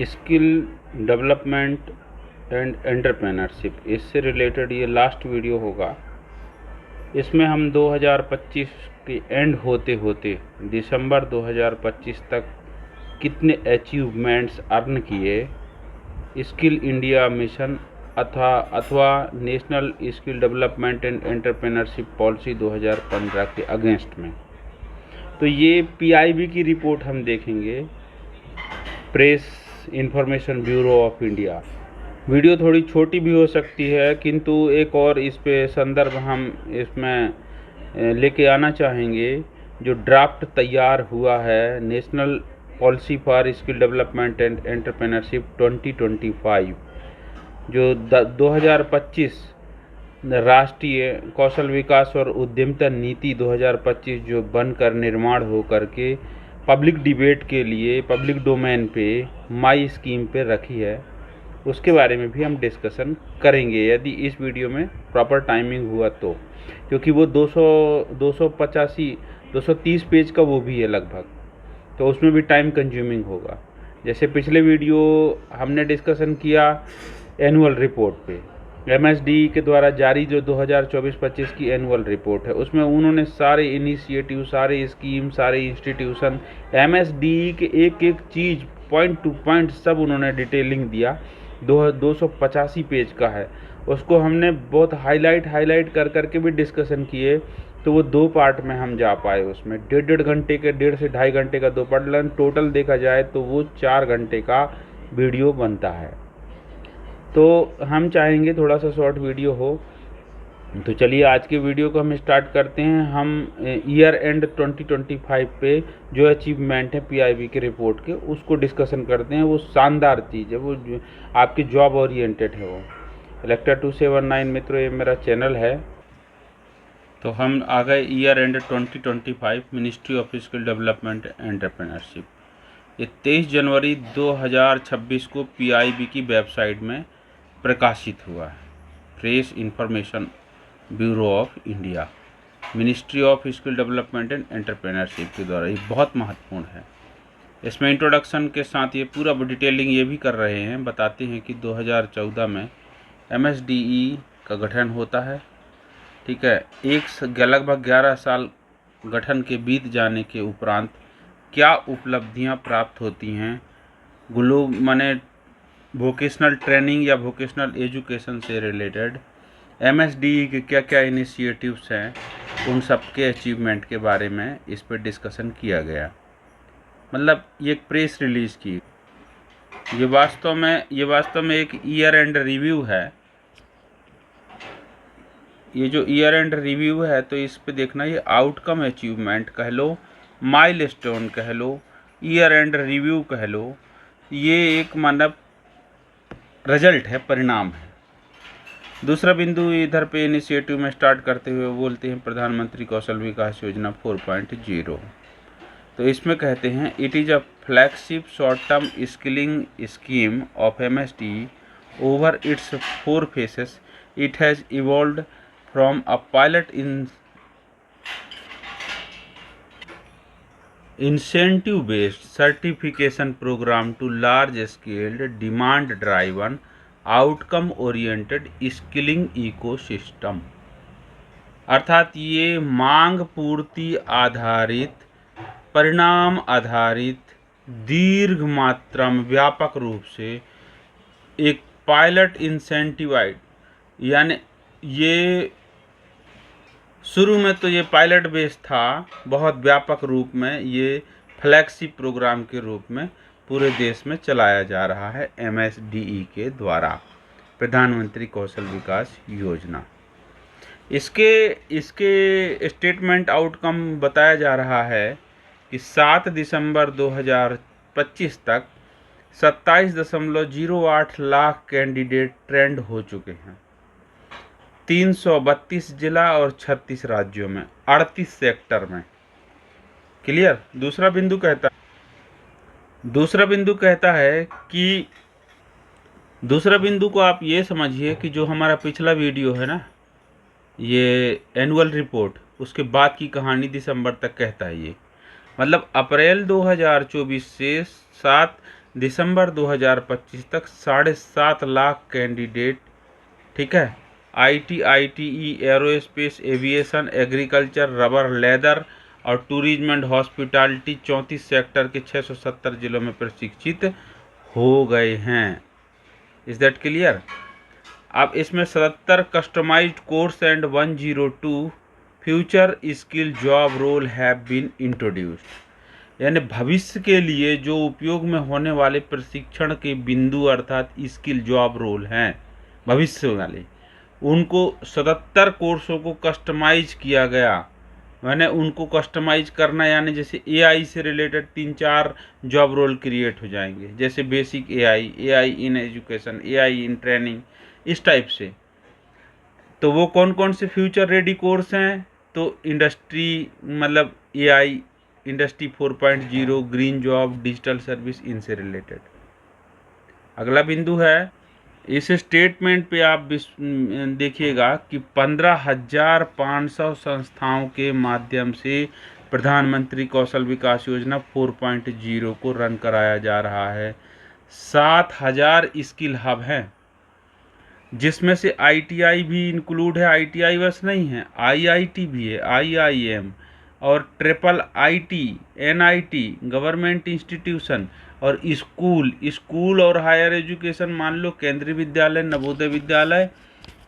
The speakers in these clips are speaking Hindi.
स्किल डेवलपमेंट एंड एंटरप्रेन्योरशिप, इससे रिलेटेड ये लास्ट वीडियो होगा। इसमें हम 2025 के एंड होते होते दिसंबर 2025 तक कितने अचीवमेंट्स अर्न किए स्किल इंडिया मिशन अथवा national skill development and entrepreneurship policy 2015 के अगेंस्ट में। तो ये पीआईबी की रिपोर्ट हम देखेंगे, press information bureau of India. Video थोड़ी छोटी भी हो सकती है, किंतु एक और इस पे संदर्भ हम इसमें लेके आना चाहेंगे। जो ड्राफ्ट तैयार हुआ है national policy for skill development and entrepreneurship 2025, जो 2025 राष्ट्रीय कौशल विकास और उद्यमिता नीति 2025 जो बनकर निर्माण हो करके पब्लिक डिबेट के लिए पब्लिक डोमेन पे माई स्कीम पे रखी है, उसके बारे में भी हम डिस्कशन करेंगे यदि इस वीडियो में प्रॉपर टाइमिंग हुआ तो, क्योंकि वो 230 पेज का वो भी है लगभग, तो उसमें भी टाइम कंज्यूमिंग होगा। जैसे पिछले वीडियो हमने डिस्कशन किया एनुअल रिपोर्ट पे, एमएसडी के द्वारा जारी जो 2024-25 की एनुअल रिपोर्ट है, उसमें उन्होंने सारे इनिशिएटिव, सारे स्कीम, सारे इंस्टीट्यूशन, एमएसडी के एक एक चीज़ पॉइंट टू पॉइंट सब उन्होंने डिटेलिंग दिया। 285 पेज का है, उसको हमने बहुत हाईलाइट कर करके भी डिस्कशन किए। तो वो 2 पार्ट में हम जा पाए, उसमें 1.5 घंटे के 1.5 से 2.5 घंटे का 2 पार्ट, टोटल देखा जाए तो वो 4 घंटे का वीडियो बनता है। तो हम चाहेंगे थोड़ा सा शॉर्ट वीडियो हो। तो चलिए आज के वीडियो को हम स्टार्ट करते हैं। हम ईयर एंड 2025 पे जो अचीवमेंट है पीआईबी के रिपोर्ट के, उसको डिस्कशन करते हैं। वो शानदार चीज़ है, वो आपकी जॉब ओरिएंटेड है। वो इलेक्टर 279 मित्रों, ये मेरा चैनल है। तो हम आ गए year and 2025 ministry of skill development entrepreneurship. ये 23 जनवरी 2026 को पीआईबी की वेबसाइट में प्रकाशित हुआ है। Press information bureau of India, ministry of skill development and entrepreneurship के द्वारा। ये बहुत महत्वपूर्ण है। इसमें इंट्रोडक्शन के साथ ये पूरा डिटेलिंग ये भी कर रहे हैं, बताते हैं कि 2014 में एमएसडीई का गठन होता है। ठीक है, लगभग 11 साल गठन के बीत जाने के उपरांत क्या उपलब्धियां प्राप्त होती हैं माने वोकेशनल ट्रेनिंग या वोकेशनल एजुकेशन से रिलेटेड, एमएसडीई के क्या क्या इनिशिएटिव्स हैं, उन सब के अचीवमेंट के बारे में इस पर डिस्कशन किया गया। मतलब ये एक प्रेस रिलीज की, ये वास्तव में एक ईयर एंड रिव्यू है। ये जो ईयर एंड रिव्यू है, तो इस पे देखना, ये आउटकम अचीवमेंट कह लो, माइलस्टोन कह लो, ईयर एंड रिव्यू कह लो, ये एक मतलब रिजल्ट है, परिणाम है। दूसरा बिंदु इधर पे इनिशिएटिव में स्टार्ट करते हुए बोलते हैं प्रधानमंत्री कौशल विकास योजना 4.0। तो इसमें कहते हैं it is a flagship short term skilling scheme of MSD over it's 4 phases. It has evolved from a pilot incentive-based certification program to large-scale, demand-driven, outcome-oriented skilling ecosystem। अर्थात ये मांग पूर्ति आधारित, परिणाम आधारित, दीर्घ मात्रा में व्यापक रूप से एक पायलट इंसेंटिवाइड, यानी ये शुरू में तो ये पायलट बेस था, बहुत व्यापक रूप में ये फ्लैगशिप प्रोग्राम के रूप में पूरे देश में चलाया जा रहा है एमएसडीई के द्वारा, प्रधानमंत्री कौशल विकास योजना। इसके स्टेटमेंट आउटकम बताया जा रहा है कि 7 दिसंबर 2025 तक 27.08 लाख कैंडिडेट ट्रेंड हो चुके हैं 332 जिला और 36 राज्यों में, 38 सेक्टर में। क्लियर। दूसरा बिंदु को आप ये समझिए कि जो हमारा पिछला वीडियो है ना, ये एनुअल रिपोर्ट, उसके बाद की कहानी दिसंबर तक कहता है ये। मतलब अप्रैल 2024 से 7 दिसंबर 2025 तक 7.5 लाख कैंडिडेट, ठीक है, IT, ITE, aerospace, aviation, agriculture, rubber, leather और टूरिज्म एंड हॉस्पिटैलिटी 34 सेक्टर के 670 जिलों में प्रशिक्षित हो गए हैं। Is that clear? अब इसमें 77 customised course and 102 future skill job role have been introduced, यानी भविष्य के लिए जो उपयोग में होने वाले प्रशिक्षण के बिंदु अर्थात स्किल जॉब रोल हैं भविष्य वाले, उनको 77 कोर्सों को कस्टमाइज किया गया। मैंने उनको कस्टमाइज करना यानी जैसे एआई से रिलेटेड 3-4 जॉब रोल क्रिएट हो जाएंगे, जैसे basic AI, AI in education, AI in training, इस टाइप से। तो वो कौन कौन से फ्यूचर रेडी कोर्स हैं? तो इंडस्ट्री, मतलब AI, industry 4.0, green job, digital service, इनसे रिलेटेड। अगला बिंदु है, इस स्टेटमेंट पे आप देखिएगा कि 15,500 संस्थाओं के माध्यम से प्रधानमंत्री कौशल विकास योजना 4.0 को रन कराया जा रहा है। 7,000 स्किल हब हैं, जिसमें से आईटीआई भी इंक्लूड है। आईटीआई बस नहीं है, आईआईटी भी है, आईआईएम और triple IT, NIT, government institution और स्कूल और हायर एजुकेशन, मान लो केंद्रीय विद्यालय, नवोदय विद्यालय,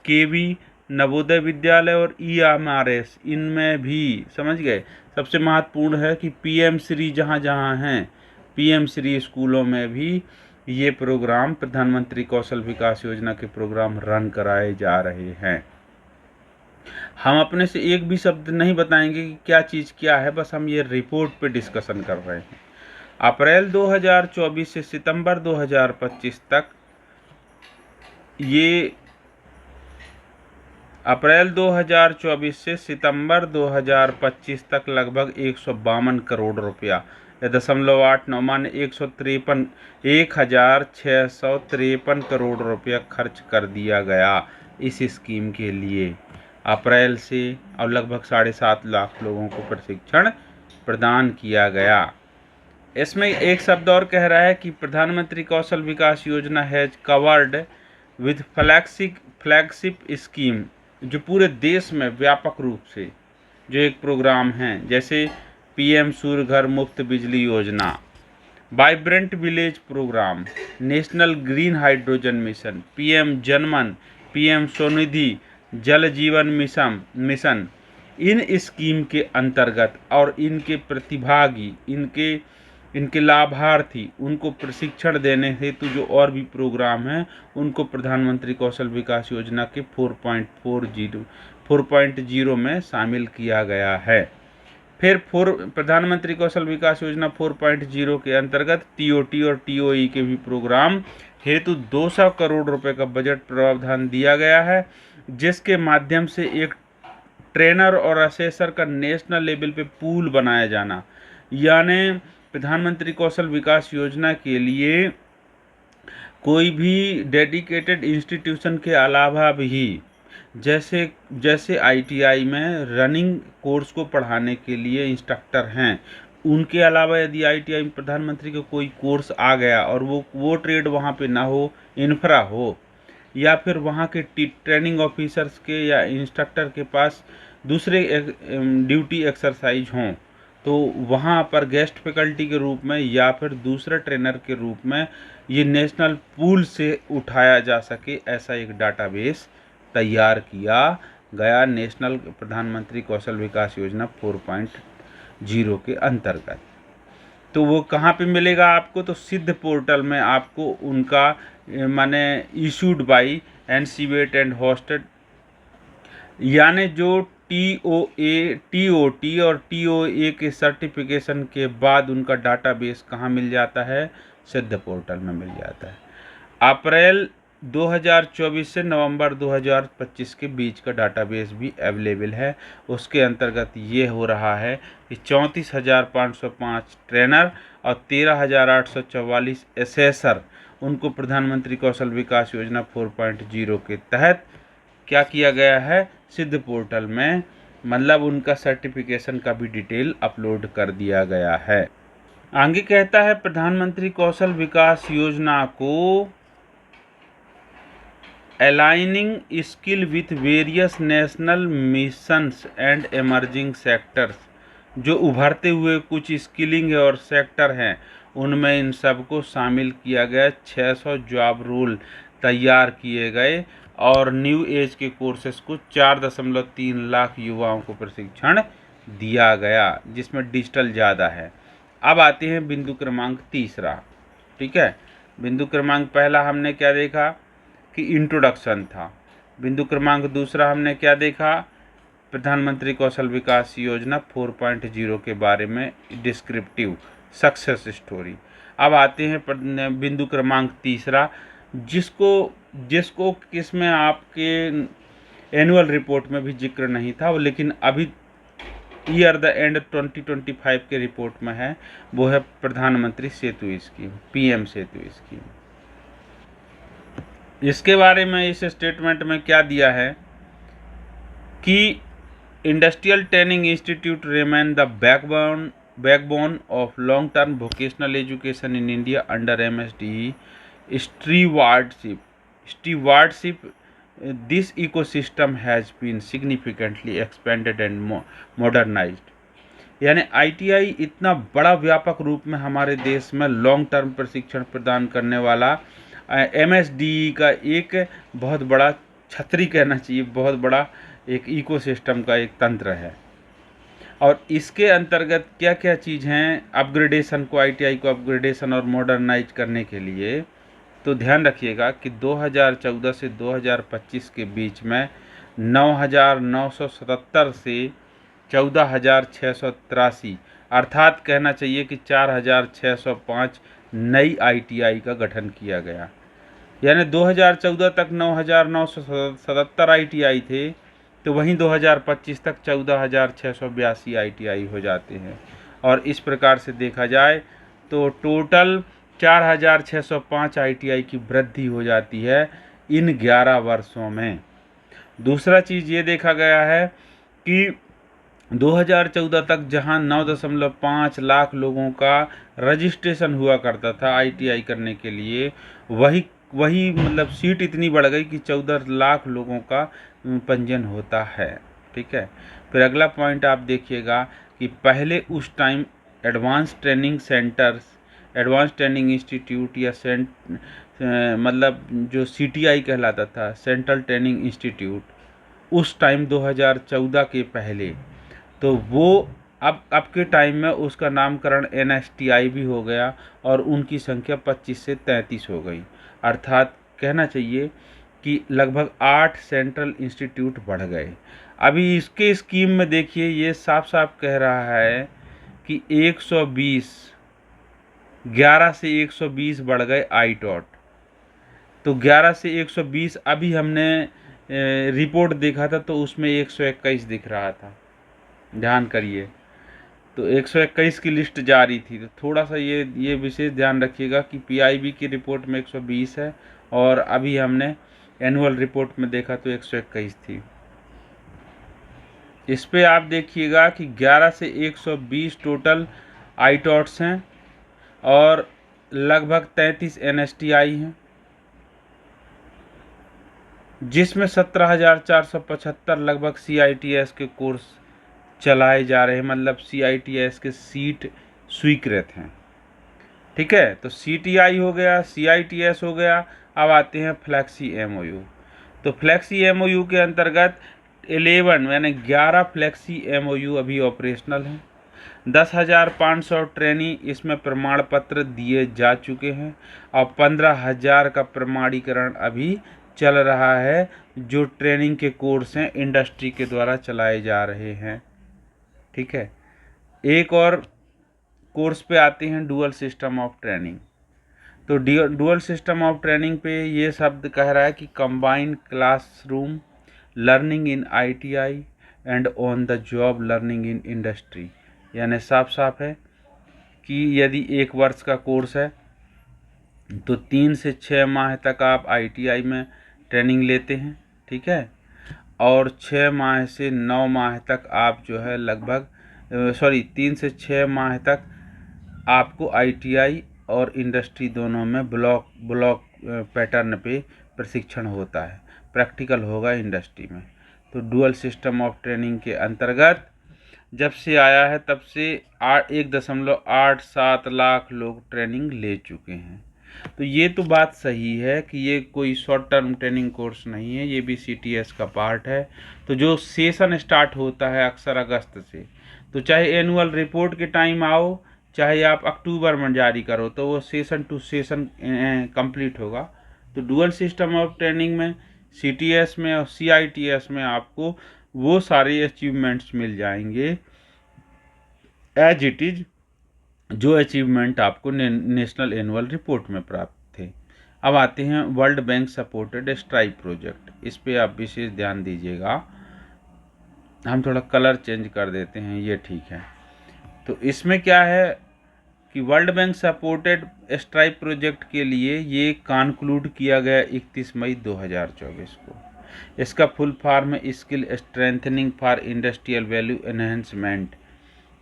केवी, नवोदय विद्यालय और ईएमआरएस, इनमें भी समझ गए। सबसे महत्वपूर्ण है कि पीएम श्री जहाँ जहाँ हैं, पीएम श्री स्कूलों में भी ये प्रोग्राम, प्रधानमंत्री कौशल विकास योजना के प्रोग्राम रन कराए जा रहे हैं। हम अपने से एक भी शब्द नहीं बताएंगे कि क्या चीज़ क्या है, बस हम ये रिपोर्ट पे डिस्कशन कर रहे हैं। अप्रैल 2024 से सितंबर 2025 तक ये अप्रैल 2024 से सितंबर 2025 तक लगभग 152 करोड़ रुपया, 0.89 मान 1,653 करोड़ रुपया खर्च कर दिया गया इस स्कीम के लिए अप्रैल से, और लगभग 7.5 लाख लोगों को प्रशिक्षण प्रदान किया गया। इसमें एक शब्द और कह रहा है कि प्रधानमंत्री कौशल विकास योजना has covered with flagship scheme, जो पूरे देश में व्यापक रूप से जो एक प्रोग्राम है, जैसे पीएम सूर्य घर Muft Bijli Yojana, vibrant village programme, national green hydrogen mission, PM Janman, PM Svanidhi, Jal Jeevan mission. इन स्कीम के अंतर्गत और इनके प्रतिभागी, इनके लाभार्थी, उनको प्रशिक्षण देने हेतु जो और भी प्रोग्राम हैं, उनको प्रधानमंत्री कौशल विकास योजना के 4.0 में शामिल किया गया है। फिर प्रधानमंत्री कौशल विकास योजना 4.0 के अंतर्गत टीओटी और टीओई के भी प्रोग्राम हेतु 200 करोड़ रुपए का बजट प्रावधान दिया गया है, जिसके माध्यम से एक ट्रेनर और असेसर का नेशनल लेवल पे पूल बनाया जाना, यानी प्रधानमंत्री कौशल विकास योजना के लिए कोई भी डेडिकेटेड इंस्टीट्यूशन के अलावा भी, जैसे आईटीआई में रनिंग कोर्स को पढ़ाने के लिए इंस्ट्रक्टर हैं, उनके अलावा यदि आईटीआई में प्रधानमंत्री का कोई कोर्स आ गया और वो ट्रेड वहाँ पे ना हो, इंफ्रा हो, या फिर वहाँ के ट्रेनिंग ऑफिसर्स के या इंस्ट्रक्टर के पास दूसरे ड्यूटी एक्सरसाइज हों, तो वहाँ पर गेस्ट फैकल्टी के रूप में या फिर दूसरे ट्रेनर के रूप में ये नेशनल पूल से उठाया जा सके, ऐसा एक डाटाबेस तैयार किया गया नेशनल प्रधानमंत्री कौशल विकास योजना 4.0 के अंतर्गत। तो वो कहाँ पे मिलेगा आपको? तो सिद्ध पोर्टल में आपको उनका माने इशूड बाई एनसीवेट एंड होस्टेड, यानी जो टीओटी और टीओए के सर्टिफिकेशन के बाद उनका डाटाबेस कहाँ मिल जाता है? सिद्ध पोर्टल में मिल जाता है। अप्रैल 2024 से नवंबर 2025 के बीच का डाटाबेस भी अवेलेबल है। उसके अंतर्गत ये हो रहा है कि 34,505 ट्रेनर और 13,844 एसेसर, उनको प्रधानमंत्री कौशल विकास योजना 4.0 के तहत क्या किया गया है? सिद्ध पोर्टल में, मतलब उनका सर्टिफिकेशन का भी डिटेल अपलोड कर दिया गया है। आगे कहता है प्रधानमंत्री कौशल विकास योजना को aligning skill with various national missions and emerging sectors, जो उभरते हुए कुछ स्किलिंग और सेक्टर हैं उनमें इन सबको शामिल किया गया। 600 जॉब रोल तैयार किए गए और न्यू एज के कोर्सेस को 4.3 लाख युवाओं को प्रशिक्षण दिया गया, जिसमें डिजिटल ज़्यादा है। अब आते हैं बिंदु क्रमांक तीसरा। ठीक है, बिंदु क्रमांक पहला हमने क्या देखा कि इंट्रोडक्शन था। बिंदु क्रमांक दूसरा हमने क्या देखा, प्रधानमंत्री कौशल विकास योजना 4.0 के बारे में डिस्क्रिप्टिव सक्सेस स्टोरी। अब आते हैं बिंदु क्रमांक तीसरा, जिसको किसमें आपके एनुअल रिपोर्ट में भी जिक्र नहीं था, लेकिन अभी ईयर द एंड 2025 के रिपोर्ट में है। वो है प्रधानमंत्री सेतु स्कीम, पीएम सेतु स्कीम। इसके बारे में इस स्टेटमेंट में क्या दिया है कि industrial training institute remain the backbone of long term vocational education in India under MSDE stewardship. This ecosystem has been significantly expanded and modernised. यानी ITI इतना बड़ा व्यापक रूप में हमारे देश में लॉन्ग टर्म प्रशिक्षण प्रदान करने वाला MSDE का एक बहुत बड़ा छतरी कहना चाहिए, बहुत बड़ा एक इकोसिस्टम का एक तंत्र है। और इसके अंतर्गत क्या क्या चीज़ हैं अपग्रेडेशन को, ITI को अपग्रेडेशन और मॉडर्नाइज करने के लिए, तो ध्यान रखिएगा कि 2014 से 2025 के बीच में 9,977 से 14,683, अर्थात कहना चाहिए कि 4,605 नई ITI का गठन किया गया। यानी 2014 तक 9,977 ITI थे, तो वहीं 2025 तक 14,682 ITI हो जाते हैं। और इस प्रकार से देखा जाए तो टोटल 4,605 ITI की वृद्धि हो जाती है इन 11 वर्षों में। दूसरा चीज़ ये देखा गया है कि 2014 तक जहां 9.5 लाख लोगों का रजिस्ट्रेशन हुआ करता था ITI करने के लिए, वही मतलब सीट इतनी बढ़ गई कि 14 लाख लोगों का पंजीयन होता है। ठीक है, फिर अगला पॉइंट आप देखिएगा कि पहले उस time advance training centres, advance training institute या मतलब जो CTI कहलाता था, सेंट्रल ट्रेनिंग इंस्टीट्यूट, उस टाइम 2014 के पहले, तो वो अब के टाइम में उसका नामकरण NSTI भी हो गया और उनकी संख्या 25 से 33 हो गई। अर्थात कहना चाहिए कि लगभग 8 सेंट्रल इंस्टीट्यूट बढ़ गए। अभी इसके स्कीम में देखिए ये साफ साफ कह रहा है कि 11 से 120 बढ़ गए ITOT। तो 11 से 120, अभी हमने रिपोर्ट देखा था तो उसमें 121 दिख रहा था, ध्यान करिए। तो 121 की लिस्ट जारी थी, तो थोड़ा सा ये विशेष ध्यान रखिएगा कि PIB की रिपोर्ट में 120 है और अभी हमने एनुअल रिपोर्ट में देखा तो 121 थी। इस पे आप देखिएगा कि 11 से 120 टोटल ITOTs हैं और लगभग 33 NSTI हैं, जिसमें 17,475 लगभग CITS के कोर्स चलाए जा रहे हैं, मतलब CITS के सीट स्वीकृत हैं। ठीक है, तो CTI हो गया, CITS हो गया। अब आते हैं फ्लैक्सी MOU। तो फ्लैक्सी MOU के अंतर्गत 11 यानी 11 फ्लैक्सी MOU अभी ऑपरेशनल हैं। 10,500 ट्रेनी इसमें प्रमाण पत्र दिए जा चुके हैं और 15,000 का प्रमाणीकरण अभी चल रहा है, जो ट्रेनिंग के कोर्स हैं इंडस्ट्री के द्वारा चलाए जा रहे हैं। ठीक है, एक और कोर्स पे आते हैं डुअल सिस्टम ऑफ ट्रेनिंग। तो डुअल सिस्टम ऑफ ट्रेनिंग पे ये शब्द कह रहा है कि combined classroom learning in ITI and on the job learning in industry. यानी साफ साफ है कि यदि 1 वर्ष का कोर्स है तो 3 से 6 माह तक आप ITI में ट्रेनिंग लेते हैं। ठीक है, और 6 माह से 9 माह तक आप जो है लगभग 3 से 6 माह तक आपको आईटीआई और इंडस्ट्री दोनों में ब्लॉक पैटर्न पे प्रशिक्षण होता है, प्रैक्टिकल होगा इंडस्ट्री में। तो डुअल सिस्टम ऑफ ट्रेनिंग के अंतर्गत जब से आया है तब से 1.87 लाख लोग ट्रेनिंग ले चुके हैं। तो ये तो बात सही है कि ये कोई शॉर्ट टर्म ट्रेनिंग कोर्स नहीं है, ये भी सीटीएस का पार्ट है। तो जो सेशन स्टार्ट होता है अक्सर अगस्त से, तो चाहे एनुअल रिपोर्ट के टाइम आओ, चाहे आप अक्टूबर में जारी करो, तो वो सेशन टू सेशन कंप्लीट होगा। तो डुअल सिस्टम ऑफ ट्रेनिंग में सीटीएस में और सीआईटीएस में आपको वो सारे अचीवमेंट्स मिल जाएंगे एज इट इज जो अचीवमेंट आपको नेशनल एनुअल रिपोर्ट में प्राप्त थे। अब आते हैं world bank supported stripe project, इस पे आप विशेष ध्यान दीजिएगा। हम थोड़ा कलर चेंज कर देते हैं, ये ठीक है। तो इसमें क्या है कि world bank supported stripe project के लिए ये कॉन्क्लूड किया गया 31 मई 2024 को। इसका फुल फॉर्म है skill strengthening for industrial value enhancement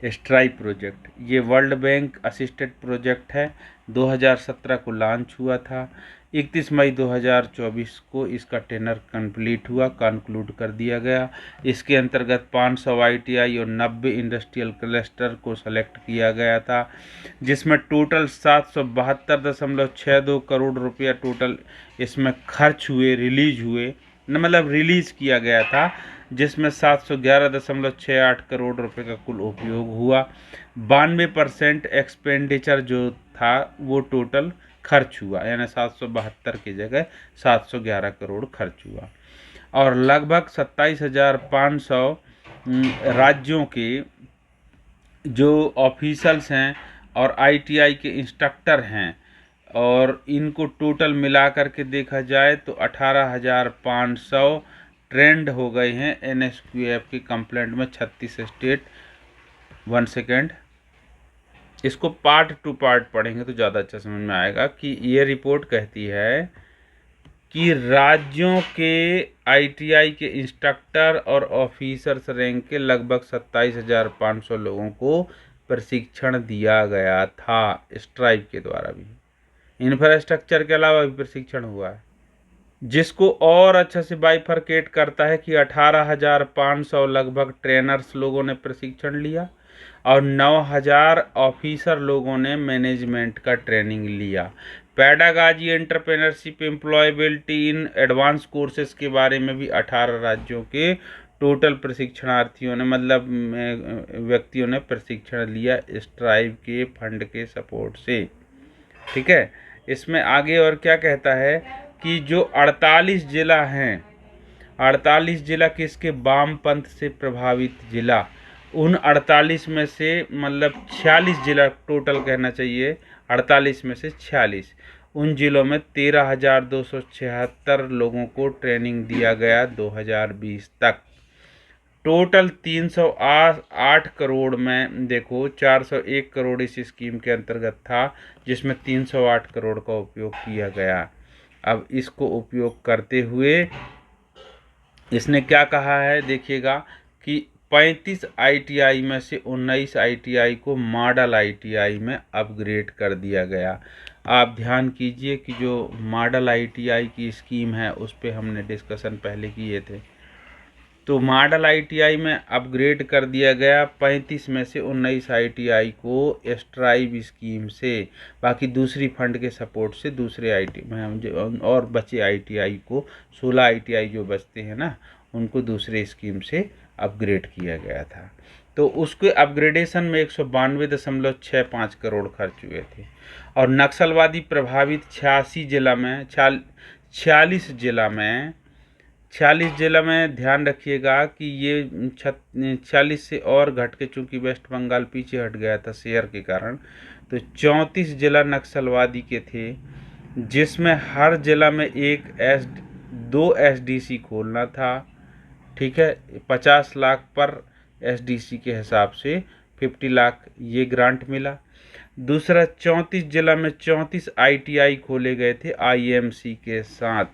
stripe project. ये वर्ल्ड बैंक असिस्टेड प्रोजेक्ट है, 2017 को लॉन्च हुआ था। 31 मई 2024 को इसका टेनर कंप्लीट हुआ, कंक्लूड कर दिया गया। इसके अंतर्गत 500 आईटीआई और 90 इंडस्ट्रियल क्लस्टर को सेलेक्ट किया गया था, जिसमें टोटल 772.62 करोड़ रुपया टोटल इसमें खर्च हुए, रिलीज हुए, मतलब रिलीज़ किया गया था, जिसमें 711.68 करोड़ रुपए का कुल उपयोग हुआ। 92% एक्सपेंडिचर जो था वो टोटल खर्च हुआ, यानी 772 की जगह 711 करोड़ खर्च हुआ। और लगभग 27,500 राज्यों के जो ऑफिसल्स हैं और आईटीआई के इंस्ट्रक्टर हैं, और इनको टोटल मिला करके देखा जाए तो 18,500 ट्रेंड हो गए हैं एनएसक्यूएफ की कंप्लेंट में 36 स्टेट। 1 सेकेंड, इसको पार्ट टू पार्ट पढ़ेंगे तो ज़्यादा अच्छा समझ में आएगा। कि ये रिपोर्ट कहती है कि राज्यों के आईटीआई के इंस्ट्रक्टर और ऑफिसर्स रैंक के लगभग 27,500 लोगों को प्रशिक्षण दिया गया था स्ट्राइप के द्वारा। भी इंफ्रास्ट्रक्चर के अलावा भी प्रशिक्षण हुआ है, जिसको और अच्छा से बाइफरकेट करता है कि 18,500 लगभग ट्रेनर्स लोगों ने प्रशिक्षण लिया और 9,000 ऑफिसर लोगों ने मैनेजमेंट का ट्रेनिंग लिया। Pedagogy, entrepreneurship, employability in advance courses के बारे में भी 18 राज्यों के टोटल प्रशिक्षणार्थियों ने, मतलब व्यक्तियों ने प्रशिक्षण लिया स्ट्राइप के फंड के सपोर्ट से। ठीक है, इसमें आगे और क्या कहता है कि जो 48 जिला हैं, 48 जिला किसके, वामपंथ से प्रभावित जिला, उन 48 में से मतलब 46 जिला टोटल कहना चाहिए, 48 में से 46, उन जिलों में 13,276 लोगों को ट्रेनिंग दिया गया 2020 तक। टोटल 308 करोड़ में देखो 401 करोड़ इस स्कीम के अंतर्गत था, जिसमें 308 करोड़ का उपयोग किया गया। अब इसको उपयोग करते हुए इसने क्या कहा है, देखिएगा कि 35 आईटीआई में से 19 आईटीआई को मॉडल आईटीआई में अपग्रेड कर दिया गया। आप ध्यान कीजिए कि जो मॉडल आईटीआई की स्कीम है उस पर हमने डिस्कशन पहले किए थे। तो मॉडल आईटीआई में अपग्रेड कर दिया गया 35 में से 19 आईटीआई को स्ट्राइप स्कीम से, बाकी दूसरी फंड के सपोर्ट से दूसरे आईटी में और बचे आईटीआई को 16 आईटीआई जो बचते हैं ना, उनको दूसरे स्कीम से अपग्रेड किया गया था। तो उसके अपग्रेडेशन में 192.65 करोड़ खर्च हुए थे। और नक्सलवादी प्रभावित 46 जिला में 46 जिला में ध्यान रखिएगा कि ये 46 से और घट के, चूँकि वेस्ट बंगाल पीछे हट गया था शेयर के कारण, तो 34 जिला नक्सलवादी के थे, जिसमें हर जिला में 2 एसडीसी खोलना था। ठीक है, 50 लाख पर एसडीसी के हिसाब से 50 लाख ये ग्रांट मिला। दूसरा 34 जिला में 34 ITI खोले गए थे IMC के साथ,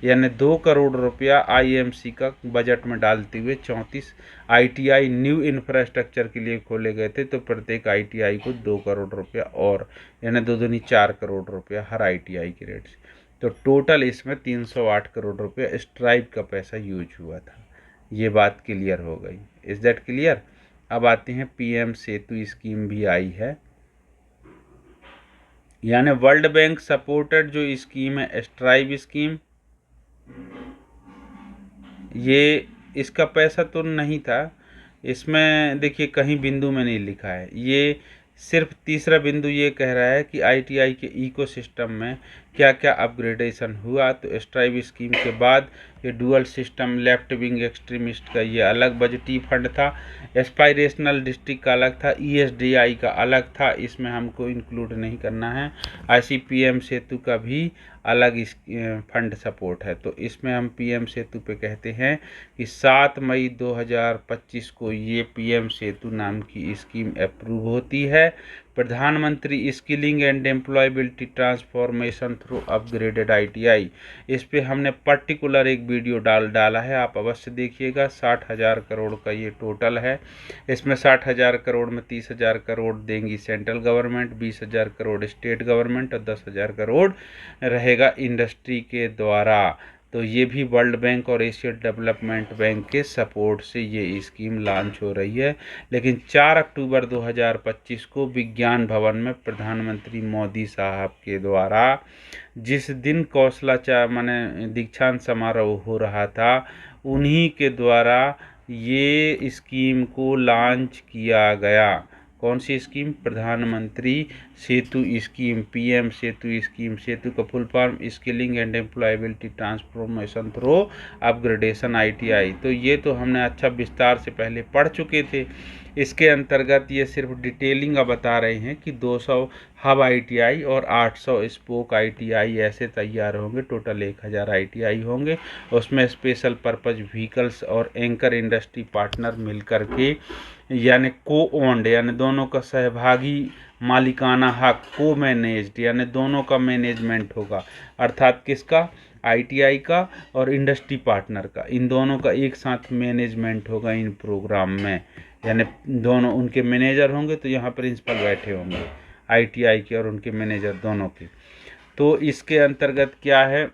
यानी 2 करोड़ रुपया IMC का बजट में डालते हुए 34 ITI न्यू इंफ्रास्ट्रक्चर के लिए खोले गए थे। तो प्रत्येक ITI को 2 करोड़ रुपया और, यानी 2 दूनी 4 करोड़ रुपया हर ITI के रेट से। तो टोटल इसमें 308 करोड़ रुपया स्ट्राइप का पैसा यूज हुआ था। ये बात क्लियर हो गई। Is that clear? अब आते हैं PM सेतु स्कीम भी आई है, यानी वर्ल्ड बैंक सपोर्टेड जो स्कीम है स्ट्राइप स्कीम, ये इसका पैसा तो नहीं था। इसमें देखिए कहीं बिंदु में नहीं लिखा है, ये सिर्फ तीसरा बिंदु ये कह रहा है कि ITI के इकोसिस्टम में क्या क्या अपग्रेडेशन हुआ। तो स्ट्राइप स्कीम के बाद ये dual system left wing extremist का ये अलग बजटी फंड था, एस्पायरेशनल डिस्ट्रिक्ट का अलग था, ESDI का अलग था, इसमें हमको इंक्लूड नहीं करना है। ICPM सेतु का भी अलग इस फंड सपोर्ट है। तो इसमें हम PM सेतु पे कहते हैं कि 7 मई 2025 को ये PM सेतु नाम की स्कीम अप्रूव होती है। प्रधानमंत्री skilling and employability transformation through upgraded ITI, इस पे हमने पर्टिकुलर एक वीडियो डाला है, आप अवश्य देखिएगा। 60,000 करोड़ का ये टोटल है। इसमें 60,000 करोड़ में 30,000 करोड़ देंगी central government, 20,000 crore state government और 10,000 करोड़ रहेगा इंडस्ट्री के द्वारा। तो ये भी वर्ल्ड बैंक और एशियन डेवलपमेंट बैंक के सपोर्ट से ये स्कीम लॉन्च हो रही है। लेकिन 4 अक्टूबर 2025 को विज्ञान भवन में प्रधानमंत्री मोदी साहब के द्वारा जिस दिन माने दीक्षांत समारोह हो रहा था, उन्हीं के द्वारा ये स्कीम को लॉन्च किया गया। कौन सी स्कीम? प्रधानमंत्री सेतु स्कीम, PM सेतु स्कीम। सेतु का full form skilling and employability transformation through upgradation ITI। तो ये तो हमने अच्छा विस्तार से पहले पढ़ चुके थे। इसके अंतर्गत ये सिर्फ डिटेलिंग अब बता रहे हैं कि 200 हब ITI और 800 स्पोक ITI ऐसे तैयार होंगे। टोटल 1000 ITI होंगे। उसमें स्पेशल पर्पज व्हीकल्स और एंकर इंडस्ट्री पार्टनर मिलकर के, यानी को ओन्ड, यानी दोनों का सहभागी मालिकाना हक, को मैनेज्ड, यानी दोनों का मैनेजमेंट होगा। अर्थात किसका? ITI का और इंडस्ट्री पार्टनर का, इन दोनों का एक साथ मैनेजमेंट होगा इन प्रोग्राम में। यानी दोनों उनके मैनेजर होंगे, तो यहाँ प्रिंसिपल बैठे होंगे ITI के और उनके मैनेजर दोनों के। तो इसके अंतर्गत क्या है,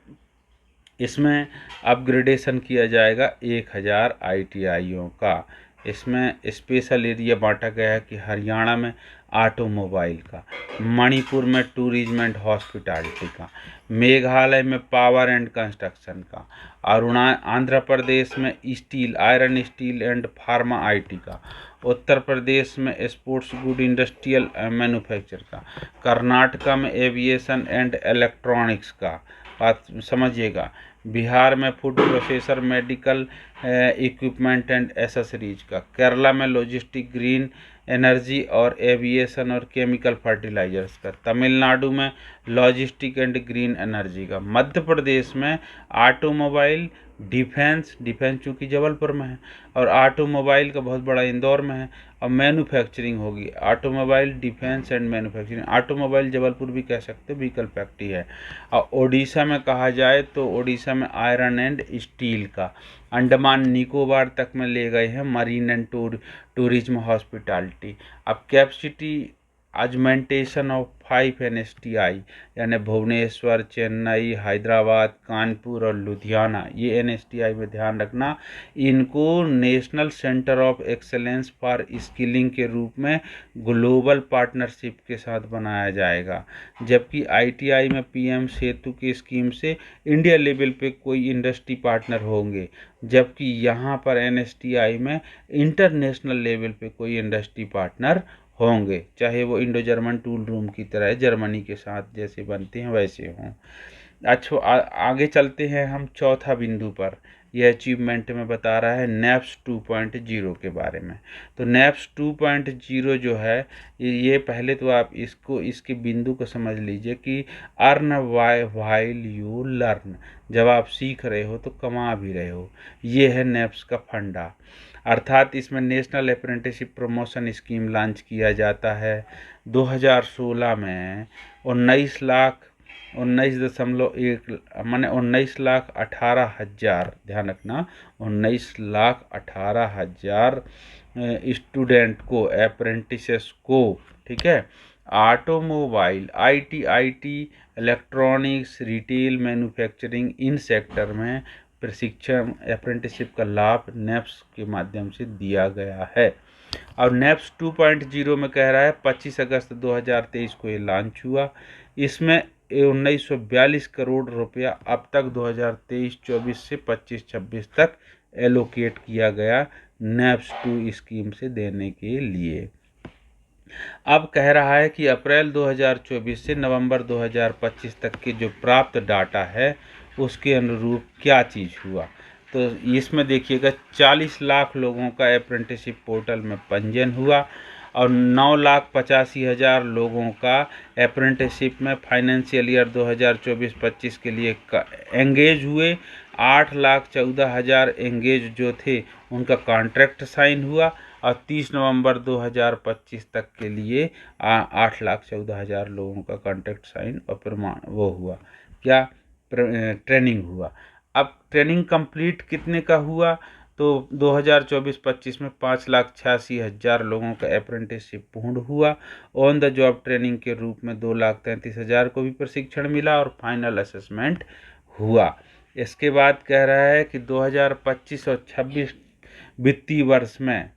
इसमें अपग्रेडेशन किया जाएगा 1000 ITIयों का। इसमें स्पेशल एरिया बांटा गया है कि हरियाणा में ऑटोमोबाइल का, मणिपुर में टूरिज्म एंड हॉस्पिटैलिटी का, मेघालय में पावर एंड कंस्ट्रक्शन का, आंध्र प्रदेश में steel, iron steel and pharma IT का, उत्तर प्रदेश में स्पोर्ट्स गुड इंडस्ट्रियल मैन्युफैक्चर का, कर्नाटका में एविएशन एंड इलेक्ट्रॉनिक्स का, बात समझिएगा, बिहार में food processor medical equipment and accessories का, केरला में लॉजिस्टिक ग्रीन एनर्जी और एविएशन और केमिकल फर्टिलाइजर्स का, तमिलनाडु में लॉजिस्टिक एंड ग्रीन एनर्जी का, मध्य प्रदेश में ऑटोमोबाइल डिफेंस चूँकि जबलपुर में है, और ऑटोमोबाइल का बहुत बड़ा इंदौर में है, और मैन्युफैक्चरिंग होगी automobile defence and manufacturing. Automobile Jabalpur भी कह सकते, व्हीकल फैक्ट्री है। और ओडिशा में कहा जाए तो ओडिशा में आयरन एंड स्टील का, अंडमान निकोबार तक में ले गए हैं मरीन एंड टूरिज्म हॉस्पिटैलिटी। अब कैपेसिटी अजमेंटेशन ऑफ 5 NSTI, यानी भुवनेश्वर, चेन्नई, हैदराबाद, कानपुर और लुधियाना, ये NSTI में ध्यान रखना, इनको national centre of excellence for skilling के रूप में ग्लोबल पार्टनरशिप के साथ बनाया जाएगा। जबकि ITI में PM सेतु की स्कीम से इंडिया लेवल पे कोई इंडस्ट्री पार्टनर होंगे, जबकि यहाँ पर NSTI में इंटरनेशनल लेवल पे कोई इंडस्ट्री पार्टनर होंगे, चाहे वो इंडो जर्मन टूल रूम की तरह जर्मनी के साथ जैसे बनते हैं वैसे हों। अच्छा, आगे चलते हैं हम चौथा बिंदु पर। यह अचीवमेंट में बता रहा है NAPS 2.0 के बारे में। तो NAPS 2.0 जो है, ये पहले तो आप इसके बिंदु को समझ लीजिए कि अर्न व्हाइल यू लर्न, जब आप सीख रहे हो तो कमा भी रहे हो, ये है NAPS का फंडा। अर्थात इसमें national apprenticeship promotion scheme launch किया जाता है। 2016 में 19.1 माने 19,18,000, ध्यान रखना, 19,18,000 स्टूडेंट को, अप्रेंटिसेस को, ठीक है, automobile, IT, electronics, retail, manufacturing, in sector में प्रशिक्षण अप्रेंटिसशिप का लाभ नेप्स के माध्यम से दिया गया है। और नेप्स 2.0 में कह रहा है 25 अगस्त 2023 को ये लॉन्च हुआ। इसमें 1942 करोड़ रुपया अब तक 2023-24 से 25-26 तक एलोकेट किया गया नेप्स 2 स्कीम से देने के लिए। अब कह रहा है कि अप्रैल 2024 से नवंबर 2025 तक के जो प्राप्त डाटा है उसके अनुरूप क्या चीज़ हुआ। तो इसमें देखिएगा 40 लाख लोगों का अप्रेंटिसशिप पोर्टल में पंजीयन हुआ और 9,85,000 लोगों का अप्रेंटिसशिप में फाइनेंशियल ईयर 2024-25 के लिए एंगेज हुए। 8,14,000 एंगेज जो थे उनका कॉन्ट्रैक्ट साइन हुआ और 30 नवंबर 2025 तक के लिए 8,14,000 लोगों का कॉन्ट्रैक्ट साइन और प्रमाण वो हुआ, क्या, ट्रेनिंग हुआ। अब ट्रेनिंग कंप्लीट कितने का हुआ, तो 2024-25 में 5,86,000 लोगों का अप्रेंटिसशिप पूर्ण हुआ। ऑन द जॉब ट्रेनिंग के रूप में 2,33,000 को भी प्रशिक्षण मिला और फाइनल असेसमेंट हुआ। इसके बाद कह रहा है कि 2025 और 26 वित्तीय वर्ष में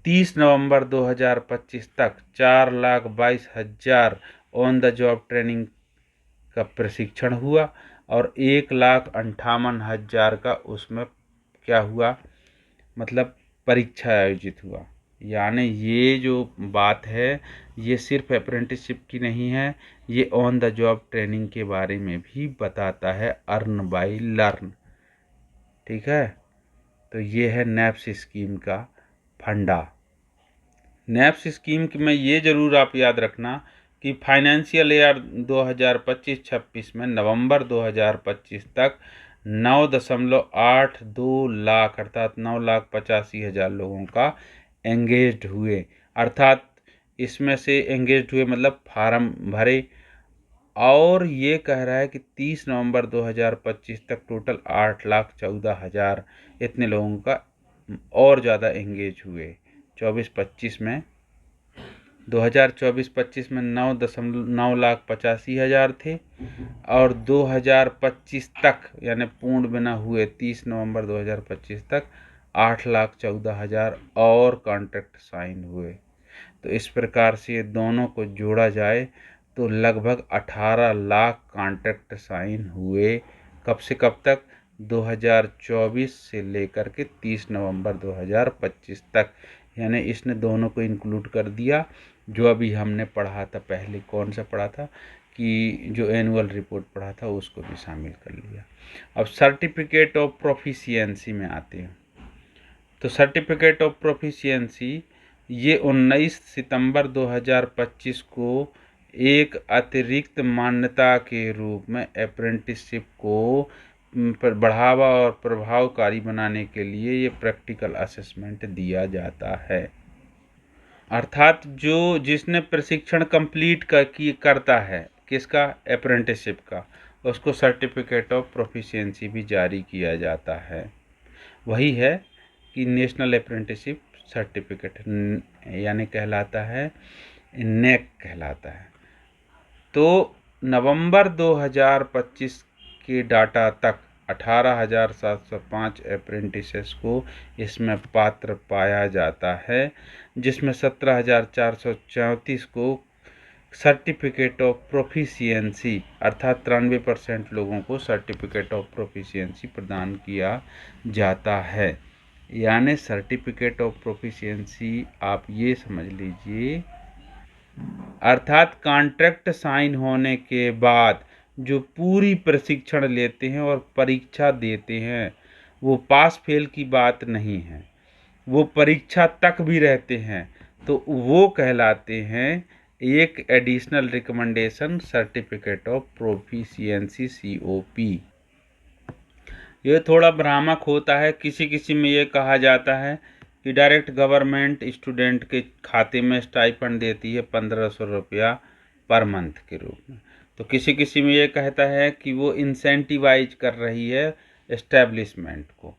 30 नवंबर 2025 तक 4,22,000 ऑन द जॉब ट्रेनिंग का प्रशिक्षण हुआ और 1,58,000 का उसमें क्या हुआ, मतलब परीक्षा आयोजित हुआ। यानी ये जो बात है ये सिर्फ अप्रेंटिसशिप की नहीं है, ये ऑन द जॉब ट्रेनिंग के बारे में भी बताता है, अर्न बाय लर्न, ठीक है। तो ये है नेप्स स्कीम का फंडा। नेप्स स्कीम में ये ज़रूर आप याद रखना कि फाइनेंशियल ईयर 2025-26 में नवंबर 2025 तक 9.82 लाख अर्थात 9,85,000 लोगों का एंगेज्ड हुए। अर्थात इसमें से एंगेज्ड हुए मतलब फार्म भरे। और ये कह रहा है कि 30 नवंबर 2025 तक टोटल 8,14,000 इतने लोगों का और ज़्यादा एंगेज हुए। 24-25 में 2024-25 में 9,85,000 थे और 2025 तक यानी पूर्ण बिना हुए 30 नवंबर 2025 तक 8,14,000 और कॉन्ट्रैक्ट साइन हुए। तो इस प्रकार से ये दोनों को जोड़ा जाए तो लगभग 18 लाख कॉन्ट्रैक्ट साइन हुए। कब से कब तक, 2024 से लेकर के 30 नवंबर 2025 तक। यानी इसने दोनों को इंक्लूड कर दिया। जो अभी हमने पढ़ा था पहले, कौन सा पढ़ा था कि जो एनुअल रिपोर्ट पढ़ा था उसको भी शामिल कर लिया। अब सर्टिफिकेट ऑफ प्रोफिशिएंसी में आते हैं। तो सर्टिफिकेट ऑफ प्रोफिशिएंसी ये 19 सितंबर 2025 को एक अतिरिक्त मान्यता के रूप में अप्रेंटिसशिप को बढ़ावा और प्रभावकारी बनाने के लिए ये प्रैक्टिकल असेसमेंट दिया जाता है। अर्थात जो जिसने प्रशिक्षण कंप्लीट करता है किसका, अप्रेंटिसशिप का, उसको सर्टिफिकेट ऑफ प्रोफिशिएंसी भी जारी किया जाता है। वही है कि नेशनल अप्रेंटिसशिप सर्टिफिकेट यानी कहलाता है, नेक कहलाता है। तो नवंबर 2025 के डाटा तक 18,705 अप्रेंटिसेस को इसमें पात्र पाया जाता है, जिसमें 17,434 को सर्टिफिकेट ऑफ प्रोफिशिएंसी अर्थात 93% लोगों को सर्टिफिकेट ऑफ प्रोफिशिएंसी प्रदान किया जाता है। यानी सर्टिफिकेट ऑफ प्रोफिशिएंसी आप ये समझ लीजिए, अर्थात कॉन्ट्रैक्ट साइन होने के बाद जो पूरी प्रशिक्षण लेते हैं और परीक्षा देते हैं, वो पास फेल की बात नहीं है, वो परीक्षा तक भी रहते हैं, तो वो कहलाते हैं एक additional recommendation certificate of proficiency COP। ये थोड़ा भ्रामक होता है, किसी किसी में ये कहा जाता है कि डायरेक्ट गवर्नमेंट स्टूडेंट के खाते में स्टाइपेंड देती है 1500 रुपया पर मंथ के रूप में। तो किसी किसी में ये कहता है कि वो इंसेंटिवाइज कर रही है एस्टेब्लिशमेंट को।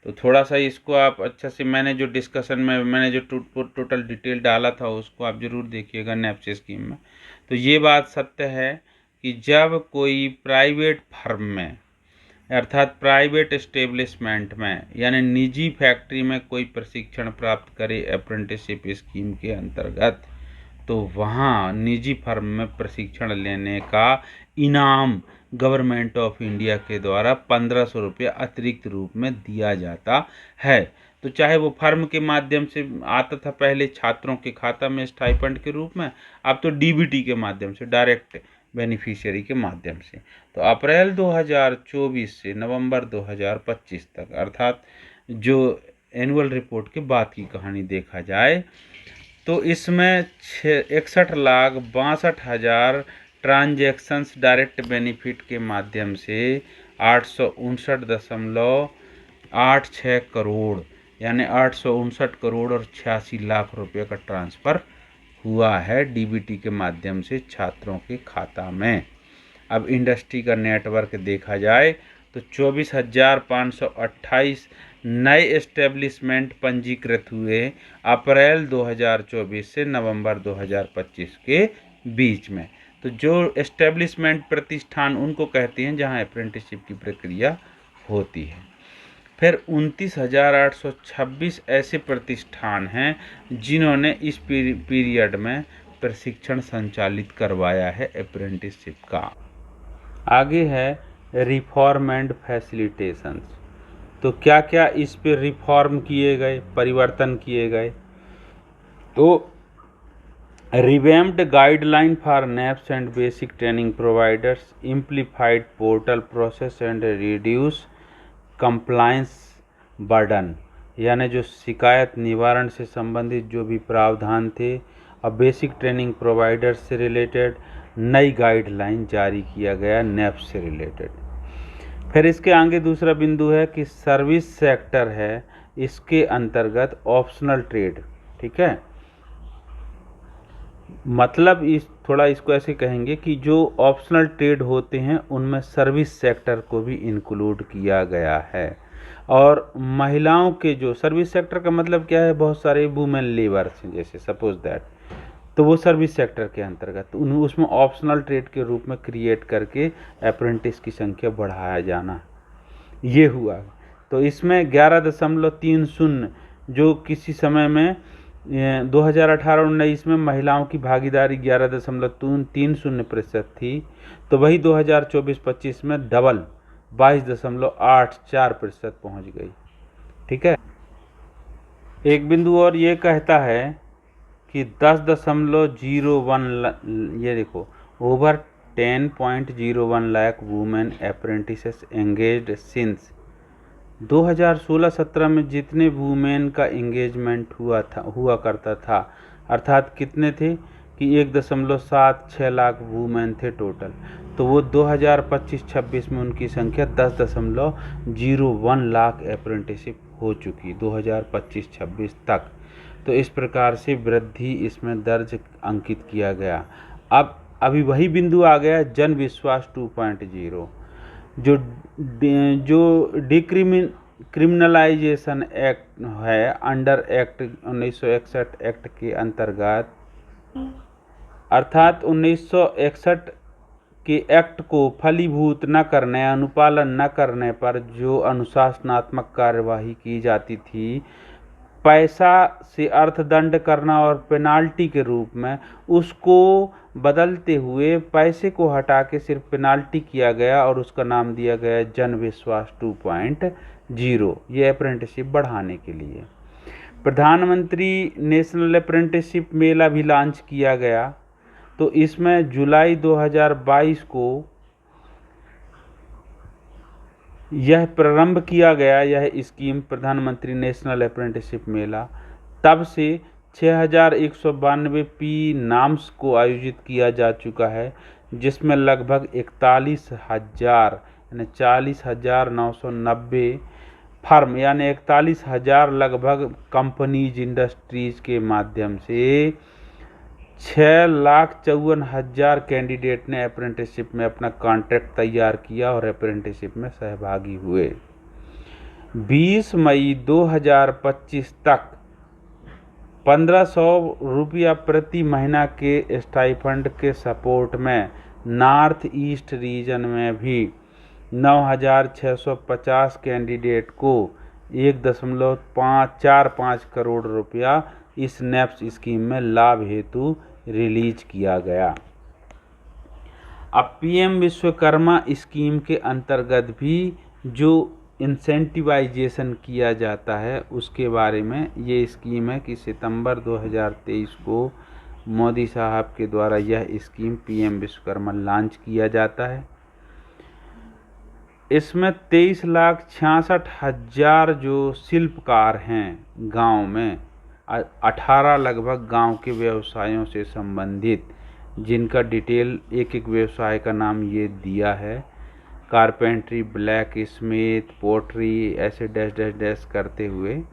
तो थोड़ा सा इसको आप अच्छा से, मैंने जो डिस्कशन में मैंने जो टोटल डिटेल डाला था उसको आप ज़रूर देखिएगा नेप्से स्कीम में। तो ये बात सत्य है कि जब कोई प्राइवेट फर्म में अर्थात प्राइवेट एस्टेब्लिशमेंट में यानी निजी फैक्ट्री में कोई प्रशिक्षण प्राप्त करे अप्रेंटिसशिप स्कीम के अंतर्गत, तो वहाँ निजी फर्म में प्रशिक्षण लेने का इनाम गवर्नमेंट ऑफ इंडिया के द्वारा 1500 रुपये अतिरिक्त रूप में दिया जाता है। तो चाहे वो फर्म के माध्यम से आता था पहले छात्रों के खाता में स्टाइपेंड के रूप में, अब तो डीबीटी के माध्यम से डायरेक्ट बेनिफिशियरी के माध्यम से। तो अप्रैल 2024 से नवंबर 2025 तक अर्थात जो एनुअल रिपोर्ट के बाद की कहानी देखा जाए तो इसमें 61,62,000 ट्रांजैक्शंस डायरेक्ट बेनिफिट के माध्यम से 859.86 करोड़ यानी 859 करोड़ और 86 लाख रुपए का ट्रांसफ़र हुआ है डीबीटी के माध्यम से छात्रों के खाता में। अब इंडस्ट्री का नेटवर्क देखा जाए तो 24,528 नए एस्टेब्लिशमेंट पंजीकृत हुए अप्रैल 2024 से नवंबर 2025 के बीच में। तो जो एस्टेब्लिशमेंट प्रतिष्ठान उनको कहते हैं जहां अप्रेंटिसशिप की प्रक्रिया होती है। फिर 29,826 ऐसे प्रतिष्ठान हैं जिन्होंने इस पीरियड में प्रशिक्षण संचालित करवाया है अप्रेंटिसशिप का। आगे है रिफॉर्म एंड फैसिलिटेशंस। तो क्या क्या इस पे रिफॉर्म किए गए, परिवर्तन किए गए? तो revamped guideline for NAPS and basic training providers, simplified portal process and reduce compliance burden, यानी जो शिकायत निवारण से संबंधित जो भी प्रावधान थे और बेसिक ट्रेनिंग प्रोवाइडर्स से रिलेटेड नई गाइडलाइन जारी किया गया नेप्स से रिलेटेड। फिर इसके आगे दूसरा बिंदु है कि सर्विस सेक्टर है, इसके अंतर्गत ऑप्शनल ट्रेड, ठीक है, मतलब थोड़ा इसको ऐसे कहेंगे कि जो ऑप्शनल ट्रेड होते हैं उनमें सर्विस सेक्टर को भी इंक्लूड किया गया है। और महिलाओं के जो सर्विस सेक्टर का मतलब क्या है, बहुत सारे वुमेन लेबर्स हैं जैसे सपोज दैट, तो वो सर्विस सेक्टर के अंतर्गत उसमें ऑप्शनल ट्रेड के रूप में क्रिएट करके अप्रेंटिस की संख्या बढ़ाया जाना, ये हुआ। तो इसमें 11.30 जो किसी समय में 2018-19 में महिलाओं की भागीदारी 11.30% थी, तो वही 2024-25 में डबल 22.84% पहुंच गई, ठीक है। एक बिंदु और ये कहता है कि 10.01 ये देखो over 10.01 lakh women apprentices engaged since 2016-17 में जितने वुमेन का एंगेजमेंट हुआ करता था, अर्थात कितने थे कि 1.76 लाख वुमेन थे टोटल, तो वो 2025-26 में उनकी संख्या 10.01 लाख अप्रेंटिसशिप हो चुकी 2025-26 तक। तो इस प्रकार से वृद्धि इसमें दर्ज अंकित किया गया। अब अभी वही बिंदु आ गया जन विश्वास 2.0, जो डिक्रिमिनलाइजेशन एक्ट है अंडर एक्ट 1961 एक्ट के अंतर्गत, अर्थात 1961 के एक्ट को फलीभूत न करने, अनुपालन न करने पर जो अनुशासनात्मक कार्यवाही की जाती थी, पैसा से अर्थदंड करना और पेनाल्टी के रूप में, उसको बदलते हुए पैसे को हटा के सिर्फ पेनाल्टी किया गया और उसका नाम दिया गया जन विश्वास 2.0, ये अप्रेंटिसशिप बढ़ाने के लिए। प्रधानमंत्री नेशनल अप्रेंटिसशिप मेला भी लॉन्च किया गया, तो इसमें जुलाई 2022 को यह प्रारंभ किया गया, यह स्कीम प्रधानमंत्री नेशनल अप्रेंटिसशिप मेला। तब से 6,192 पी नाम्स को आयोजित किया जा चुका है, जिसमें लगभग 41,000 यानी 40,990 फर्म यानी 41,000 लगभग कंपनीज इंडस्ट्रीज के माध्यम से 6,54,000 कैंडिडेट ने अप्रेंटिसशिप में अपना कॉन्ट्रैक्ट तैयार किया और अप्रेंटिसशिप में सहभागी हुए। 20 मई 2025 तक 1,500 रुपया प्रति महीना के स्टाइपेंड के सपोर्ट में नॉर्थ ईस्ट रीजन में भी 9,650 कैंडिडेट को 1.45 करोड़ रुपया इस नेप्स स्कीम में लाभ हेतु रिलीज किया गया। अब पीएम विश्वकर्मा स्कीम के अंतर्गत भी जो इंसेंटिवाइजेशन किया जाता है उसके बारे में ये स्कीम है कि सितंबर 2023 को मोदी साहब के द्वारा यह स्कीम पीएम विश्वकर्मा लॉन्च किया जाता है। इसमें 23,66,000 जो शिल्पकार हैं गांव में, 18 लगभग गांव के व्यवसायों से संबंधित, जिनका डिटेल एक एक व्यवसाय का नाम ये दिया है, कारपेंट्री, ब्लैक स्मिथ, पोट्री, ऐसे डैश डैश डैश करते हुए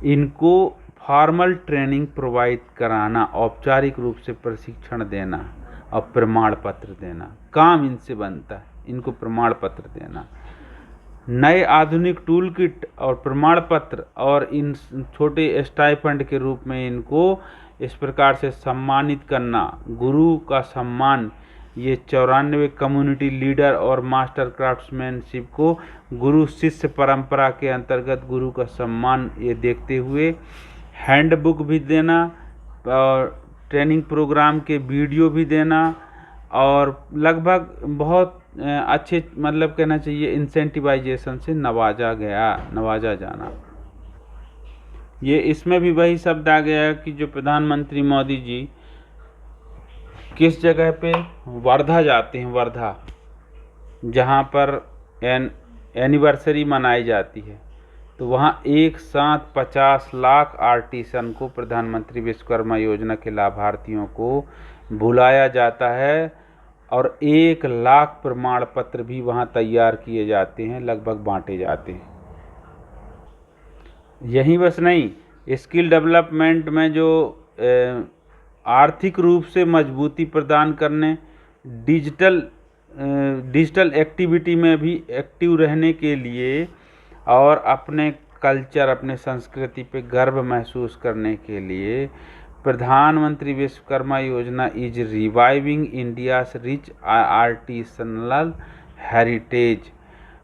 इनको फॉर्मल ट्रेनिंग प्रोवाइड कराना, औपचारिक रूप से प्रशिक्षण देना और प्रमाण पत्र देना, काम इनसे बनता है, इनको प्रमाण पत्र देना। नए आधुनिक टूल किट और प्रमाण पत्र और इन छोटे स्टाइपेंड के रूप में इनको इस प्रकार से सम्मानित करना। गुरु का सम्मान, ये 94 कम्युनिटी लीडर और मास्टर क्राफ्ट्समैनशिप को गुरु शिष्य परंपरा के अंतर्गत गुरु का सम्मान ये देखते हुए हैंडबुक भी देना और ट्रेनिंग प्रोग्राम के वीडियो भी देना और लगभग बहुत अच्छे, मतलब कहना चाहिए इंसेंटिवाइजेशन से नवाजा जाना। ये इसमें भी वही शब्द आ गया कि जो प्रधानमंत्री मोदी जी किस जगह पे वर्धा जाते हैं, वर्धा जहाँ पर एनिवर्सरी मनाई जाती है, तो वहाँ एक साथ 50 लाख आर्टिसन को प्रधानमंत्री विश्वकर्मा योजना के लाभार्थियों को बुलाया जाता है और 1 लाख प्रमाण पत्र भी वहाँ तैयार किए जाते हैं, लगभग बांटे जाते हैं। यही बस नहीं, स्किल डेवलपमेंट में जो आर्थिक रूप से मजबूती प्रदान करने, डिजिटल एक्टिविटी में भी एक्टिव रहने के लिए और अपने कल्चर, अपने संस्कृति पे गर्व महसूस करने के लिए प्रधानमंत्री विश्वकर्मा योजना is reviving India's rich artisanal heritage,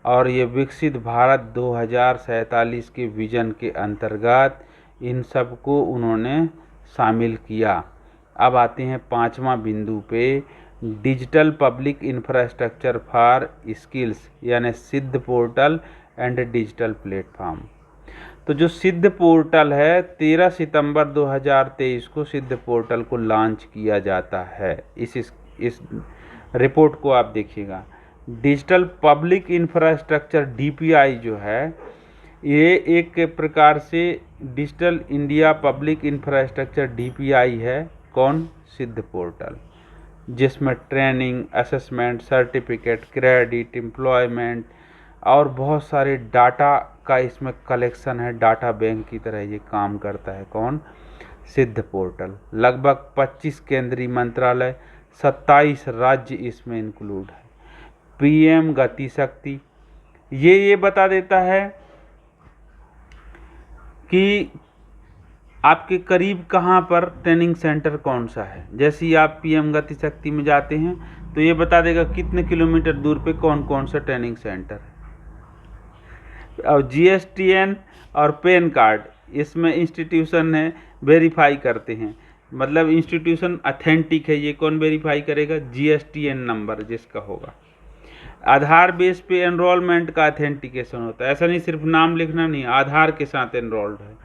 और ये विकसित भारत 2047 के विजन के अंतर्गत इन सब को उन्होंने शामिल किया। अब आते हैं 5वां बिंदु पे, digital public infrastructure for skills यानी सिद्ध पोर्टल एंड डिजिटल प्लेटफॉर्म। तो जो सिद्ध पोर्टल है 13 सितंबर 2023 को सिद्ध पोर्टल को लॉन्च किया जाता है। इस रिपोर्ट को आप देखिएगा। डिजिटल पब्लिक इंफ्रास्ट्रक्चर डीपीआई जो है, ये एक प्रकार से digital India public infrastructure DPI है। कौन? सिद्ध पोर्टल, जिसमें training, assessment, certificate, credit, employment और बहुत सारे डाटा का इसमें कलेक्शन है। डाटा बैंक की तरह ये काम करता है। कौन? सिद्ध पोर्टल। लगभग 25 केंद्रीय मंत्रालय, 27 राज्य इसमें इंक्लूड है। पीएम गति शक्ति ये बता देता है कि आपके करीब कहाँ पर ट्रेनिंग सेंटर कौन सा है। जैसे ही आप पीएम गति शक्ति में जाते हैं तो ये बता देगा कितने किलोमीटर दूर पे कौन कौन सा ट्रेनिंग सेंटर है। और जीएसटीएन और पैन कार्ड, इसमें इंस्टीट्यूशन है, वेरीफाई करते हैं, मतलब इंस्टीट्यूशन अथेंटिक है। ये कौन वेरीफाई करेगा? जीएसटीएन नंबर जिसका होगा। आधार बेस पे एनरोलमेंट का अथेंटिकेशन होता है। ऐसा नहीं सिर्फ नाम लिखना नहीं, आधार के साथ एनरोल्ड है।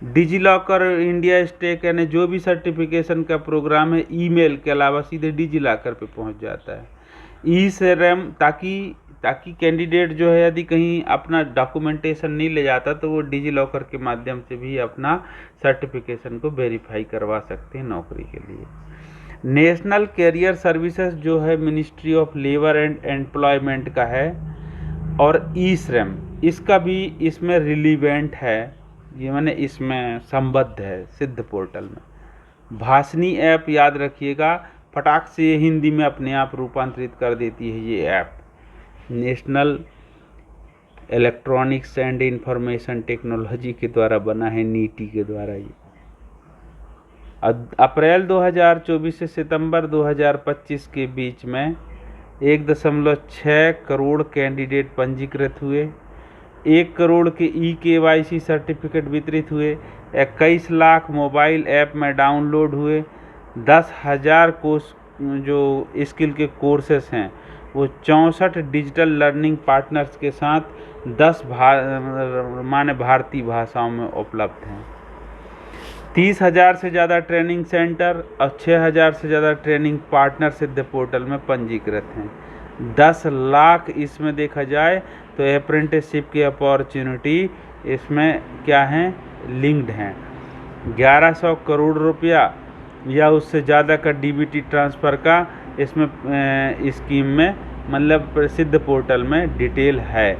डिजीलॉकर, इंडिया स्टेक, यानी जो भी सर्टिफिकेशन का प्रोग्राम है ईमेल के अलावा सीधे डिजीलॉकर पे पहुंच जाता है। ई-श्रेम, ताकि कैंडिडेट जो है यदि कहीं अपना डॉक्यूमेंटेशन नहीं ले जाता तो वो डिजीलॉकर के माध्यम से भी अपना सर्टिफिकेशन को वेरीफाई करवा सकते हैं नौकरी के लिए। नेशनल कैरियर सर्विसेज जो है ministry of labour and employment का है, और ई-श्रम इसका भी इसमें रिलीवेंट है, ये माने इसमें संबद्ध है सिद्ध पोर्टल में। भाषिनी ऐप याद रखिएगा, फटाक से ये हिंदी में अपने आप रूपांतरित कर देती है ये app. National electronics and information technology के द्वारा बना है, नीति के द्वारा। ये अप्रैल 2024 से सितंबर 2025 के बीच में 1.6 करोड़ कैंडिडेट पंजीकृत हुए, 1 करोड़ के KYC सर्टिफिकेट वितरित हुए, 21 लाख मोबाइल ऐप में डाउनलोड हुए, 10,000 कोर्स जो स्किल के कोर्सेस हैं वो 64 डिजिटल लर्निंग पार्टनर्स के साथ 10 माने भारतीय भाषाओं में उपलब्ध हैं। 30,000 से ज़्यादा ट्रेनिंग सेंटर और 6,000 से ज़्यादा ट्रेनिंग पार्टनर सिद्ध पोर्टल में पंजीकृत हैं। 10 लाख इसमें देखा जाए तो अप्रेंटिसशिप की अपॉर्चुनिटी इसमें क्या हैं, लिंक्ड हैं। 1100 करोड़ रुपया या उससे ज़्यादा का DBT ट्रांसफ़र का इसमें स्कीम में मतलब सिद्ध पोर्टल में डिटेल है।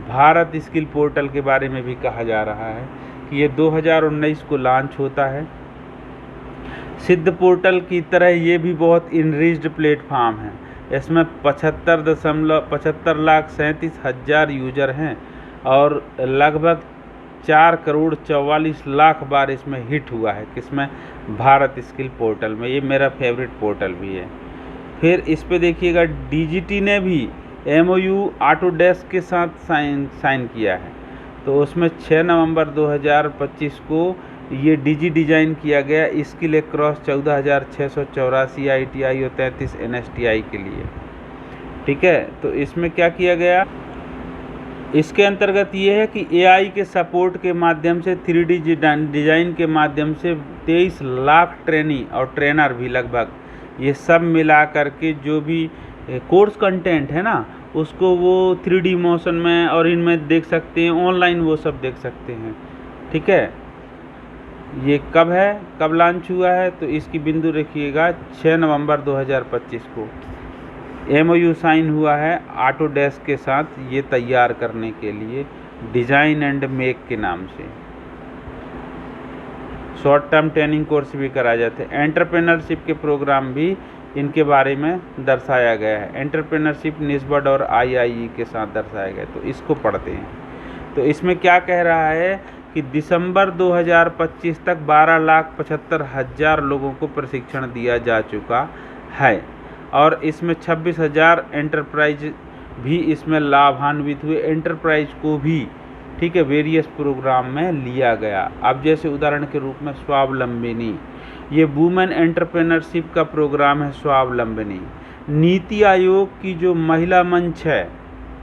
भारत स्किल पोर्टल के बारे में भी कहा जा रहा है कि ये 2019 को लॉन्च होता है। सिद्ध पोर्टल की तरह ये भी बहुत इनरिच्ड प्लेटफॉर्म है। इसमें 75,37,37,000 यूजर हैं और लगभग 4 करोड़ 44 लाख बार इसमें हिट हुआ है। किसमें? भारत स्किल पोर्टल में। ये मेरा फेवरेट पोर्टल भी है। फिर इस पे देखिएगा DGT ने भी MOU ऑटोडेस्क के साथ साइन किया है। तो उसमें 6 नवंबर 2025 को ये डिजी डिज़ाइन किया गया स्किल एक्रॉस 14,684 ITI और 33 NSTI के लिए। ठीक है, तो इसमें क्या किया गया, इसके अंतर्गत ये है कि AI के सपोर्ट के माध्यम से 3D डिज़ाइन के माध्यम से 23 लाख ट्रेनी और ट्रेनर भी लगभग ये सब मिला करके जो भी कोर्स कंटेंट है ना उसको वो 3D मोशन में और इनमें देख सकते हैं, ऑनलाइन वो सब देख सकते हैं। ठीक है, ये कब है, कब लॉन्च हुआ है, तो इसकी बिंदु रखिएगा 6 नवंबर 2025 को MOU साइन हुआ है ऑटोडेस्क के साथ ये तैयार करने के लिए, डिज़ाइन एंड मेक के नाम से। शॉर्ट टर्म ट्रेनिंग कोर्स भी कराए जाते हैं। एंटरप्रेन्योरशिप के प्रोग्राम भी इनके बारे में दर्शाया गया है। एंटरप्रेन्योरशिप निस्बत और IIE के साथ दर्शाया गया, तो इसको पढ़ते हैं। तो इसमें क्या कह रहा है कि दिसंबर 2025 तक 12,75,000 लोगों को प्रशिक्षण दिया जा चुका है और इसमें 26,000 एंटरप्राइज भी इसमें लाभान्वित हुए। एंटरप्राइज को भी ठीक है वेरियस प्रोग्राम में लिया गया। अब जैसे उदाहरण के रूप में स्वावलंबिनी, ये वुमेन एंटरप्रेन्योरशिप का प्रोग्राम है स्वावलंबिनी। नीति आयोग की जो महिला मंच है,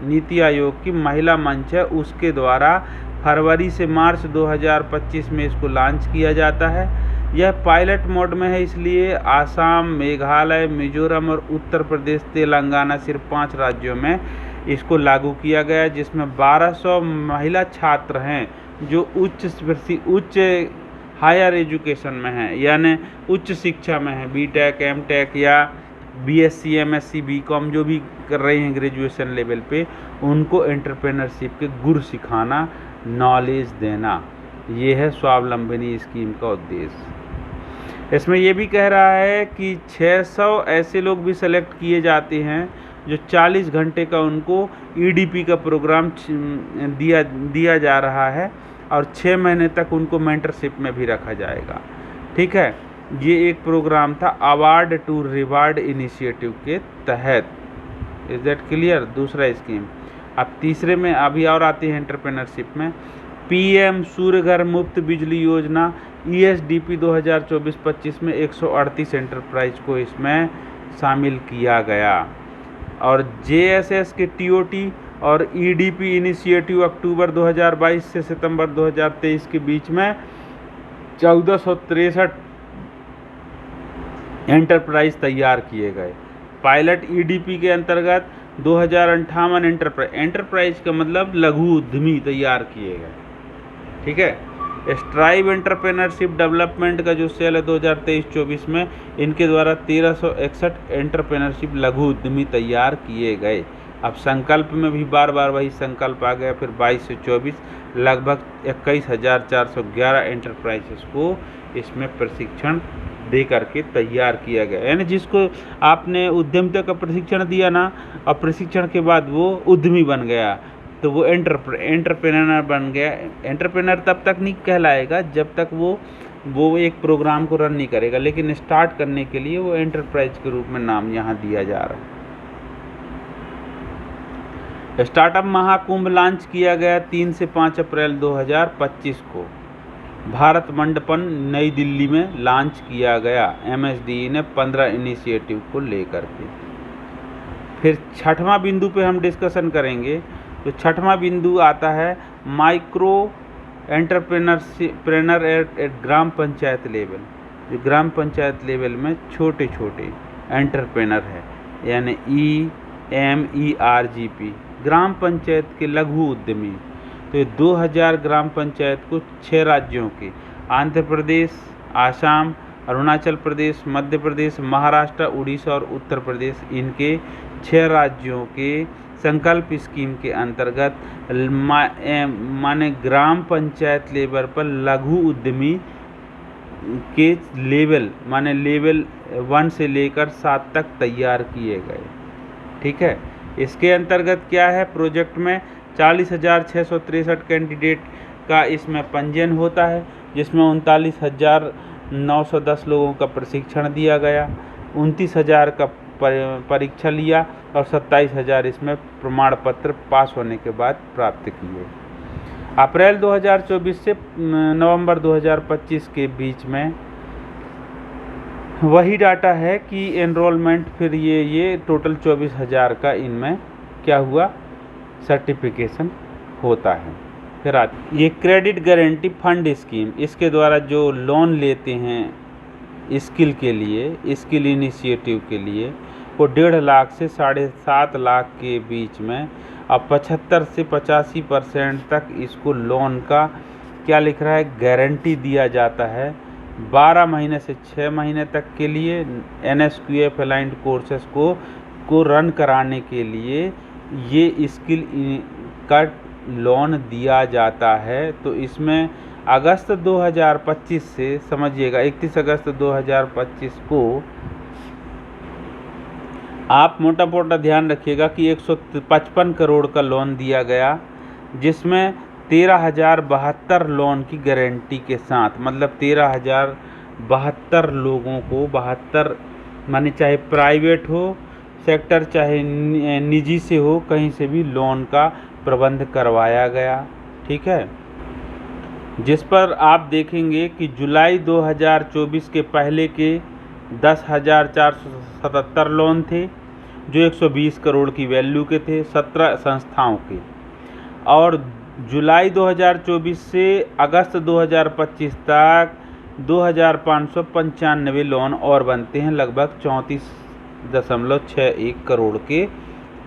नीति आयोग की महिला मंच है, उसके द्वारा फरवरी से मार्च 2025 में इसको लॉन्च किया जाता है। यह पायलट मोड में है, इसलिए आसाम, मेघालय, मिजोरम और उत्तर प्रदेश, तेलंगाना सिर्फ 5 राज्यों में इसको लागू किया गया, जिसमें 1200 महिला छात्र हैं जो उच्च हायर एजुकेशन में हैं, यानी उच्च शिक्षा में हैं, BTech, MTech या BSc, MSc, BCom जो भी कर रहे हैं ग्रेजुएशन लेवल पे, उनको एंटरप्रेन्योरशिप के गुर सिखाना, नॉलेज देना, ये है स्वावलंबिनी स्कीम का उद्देश्य। इसमें ये भी कह रहा है कि 600 ऐसे लोग भी सेलेक्ट किए जाते हैं जो 40 घंटे का उनको EDP का प्रोग्राम दिया जा रहा है और 6 महीने तक उनको मेंटरशिप में भी रखा जाएगा। ठीक है, ये एक प्रोग्राम था अवार्ड टू रिवार्ड इनिशिएटिव के तहत। Is that clear? दूसरा स्कीम। अब तीसरे में अभी और आते हैं एंटरप्रेन्योरशिप में, PM सूर्य घर मुफ्त बिजली योजना ESDP 2024-25 में 138 एंटरप्राइज को इसमें शामिल किया गया और JSS के TOT और EDP इनिशिएटिव अक्टूबर 2022 से सितंबर 2023 के बीच में 1463 एंटरप्राइज तैयार किए गए। पायलट EDP के अंतर्गत 2058 एंटरप्राइज का मतलब लघु उद्यमी तैयार किए गए। ठीक है, स्ट्राइव एंटरप्रेन्योरशिप डेवलपमेंट का जो सेल है 2023-24 में, इनके द्वारा 1361 एंटरप्रेन्योरशिप लघु उद्यमी तैयार किए गए। अब संकल्प में भी बार बार वही संकल्प आ गया। फिर 22 से 24 लगभग 21,411 एंटरप्राइजेस को इसमें प्रशिक्षण दे करके तैयार किया गया। यानी जिसको आपने उद्यमिता का प्रशिक्षण दिया ना, और प्रशिक्षण के बाद वो उद्यमी बन गया, तो वो एंटरप्रेन्योर बन गया। एंटरप्रेन्योर तब तक नहीं कहलाएगा जब तक वो एक प्रोग्राम को रन नहीं करेगा, लेकिन स्टार्ट करने के लिए वो एंटरप्राइज के रूप में नाम यहाँ दिया जा रहा है। स्टार्टअप महाकुंभ लॉन्च किया गया 3 से 5 अप्रैल 2025 को भारत मंडपम नई दिल्ली में लॉन्च किया गया MSDE ने 15 इनिशिएटिव को लेकर के। फिर छठवां बिंदु पे हम डिस्कशन करेंगे। तो छठवां बिंदु आता है micro entrepreneur at gram panchayat level. जो ग्राम पंचायत लेवल में छोटे छोटे एंटरप्रेन्योर है, यानी EMERGP, ग्राम पंचायत के लघु उद्यमी। तो ये 2000 ग्राम पंचायत को 6 राज्यों के आंध्र प्रदेश, आसाम, अरुणाचल प्रदेश, मध्य प्रदेश, महाराष्ट्र, उड़ीसा और उत्तर प्रदेश, इनके 6 राज्यों के संकल्प स्कीम के अंतर्गत माने ग्राम पंचायत लेवल पर लघु उद्यमी के लेवल माने लेवल 1 से लेकर 7 तक तैयार किए गए। ठीक है, इसके अंतर्गत क्या है, प्रोजेक्ट में 40,663 कैंडिडेट का इसमें पंजीयन होता है, जिसमें 39,910 लोगों का प्रशिक्षण दिया गया, 29,000 का परीक्षा लिया और 27,000 इसमें प्रमाण पत्र पास होने के बाद प्राप्त किए। अप्रैल 2024 से नवंबर 2025 के बीच में वही डाटा है कि एनरोलमेंट, फिर ये टोटल 24,000 का इनमें क्या हुआ, सर्टिफिकेशन होता है। फिर ये क्रेडिट गारंटी फंड स्कीम, इसके द्वारा जो लोन लेते हैं स्किल के लिए, स्किल इनिशिएटिव के लिए, वो 1.5 लाख से 7.5 लाख के बीच में, अब 75 से 85% तक इसको लोन का क्या लिख रहा है, गारंटी दिया जाता है। 12 महीने से 6 महीने तक के लिए NSQF अलाइंड कोर्सेस को रन कराने के लिए ये स्किल का लोन दिया जाता है। तो इसमें अगस्त 2025 से, समझिएगा 31 अगस्त 2025 को आप मोटा मोटा ध्यान रखिएगा कि 155 करोड़ का लोन दिया गया, जिसमें 13,072 लोन की गारंटी के साथ, मतलब 13,072 लोगों को, 72 माने चाहे प्राइवेट हो सेक्टर चाहे निजी से हो, कहीं से भी लोन का प्रबंध करवाया गया। ठीक है, जिस पर आप देखेंगे कि जुलाई 2024 के पहले के 10,477 लोन थे, जो 120 करोड़ की वैल्यू के थे 17 संस्थाओं के, और जुलाई 2024 से अगस्त 2025 तक 2,595 लोन और बनते हैं, लगभग 34.61 करोड़ के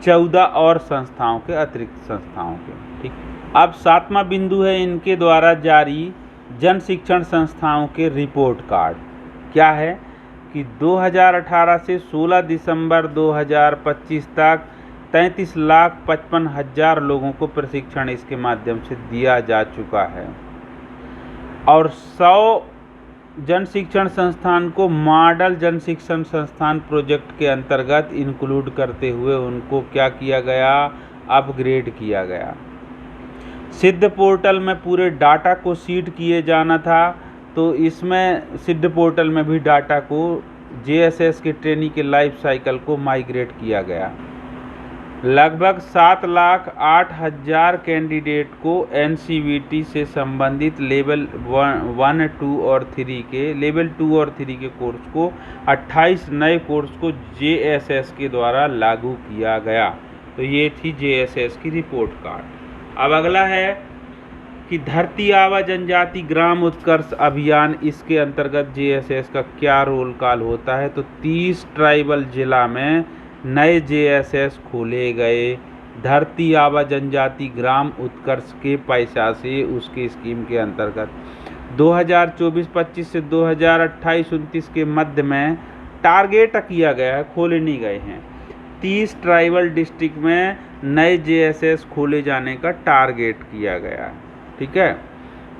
14 और संस्थाओं के, अतिरिक्त संस्थाओं के। ठीक, अब 7वां बिंदु है इनके द्वारा जारी जन शिक्षण संस्थाओं के रिपोर्ट कार्ड। क्या है कि 2018 से 16 दिसंबर 2025 तक 33,55,000 लोगों को प्रशिक्षण इसके माध्यम से दिया जा चुका है, और 100 जन शिक्षण संस्थान को मॉडल जन शिक्षण संस्थान प्रोजेक्ट के अंतर्गत इंक्लूड करते हुए उनको क्या किया गया, अपग्रेड किया गया। सिद्ध पोर्टल में पूरे डाटा को सीड किए जाना था, तो इसमें सिद्ध पोर्टल में भी डाटा को JSS के ट्रेनी के लाइफ साइकिल को माइग्रेट किया गया। लगभग 7,08,000 कैंडिडेट को NCVT से संबंधित लेवल 1, 2 और 3 के, लेवल 2 और 3 के कोर्स को 28 नए कोर्स को JSS के द्वारा लागू किया गया। तो ये थी JSS की रिपोर्ट कार्ड। अब अगला है कि धरती आबा जनजाति ग्राम उत्कर्ष अभियान, इसके अंतर्गत JSS का क्या रोल काल होता है। तो 30 ट्राइबल जिला में नए JSS खोले गए धरती आबा जनजाति ग्राम उत्कर्ष के पैसा से, उसके स्कीम के अंतर्गत 2024-25 से 2028-29 के मध्य में टारगेट किया गया है, खोले नहीं गए हैं, 30 ट्राइबल डिस्ट्रिक्ट में नए जेएसएस खोले जाने का टारगेट किया गया है। ठीक है,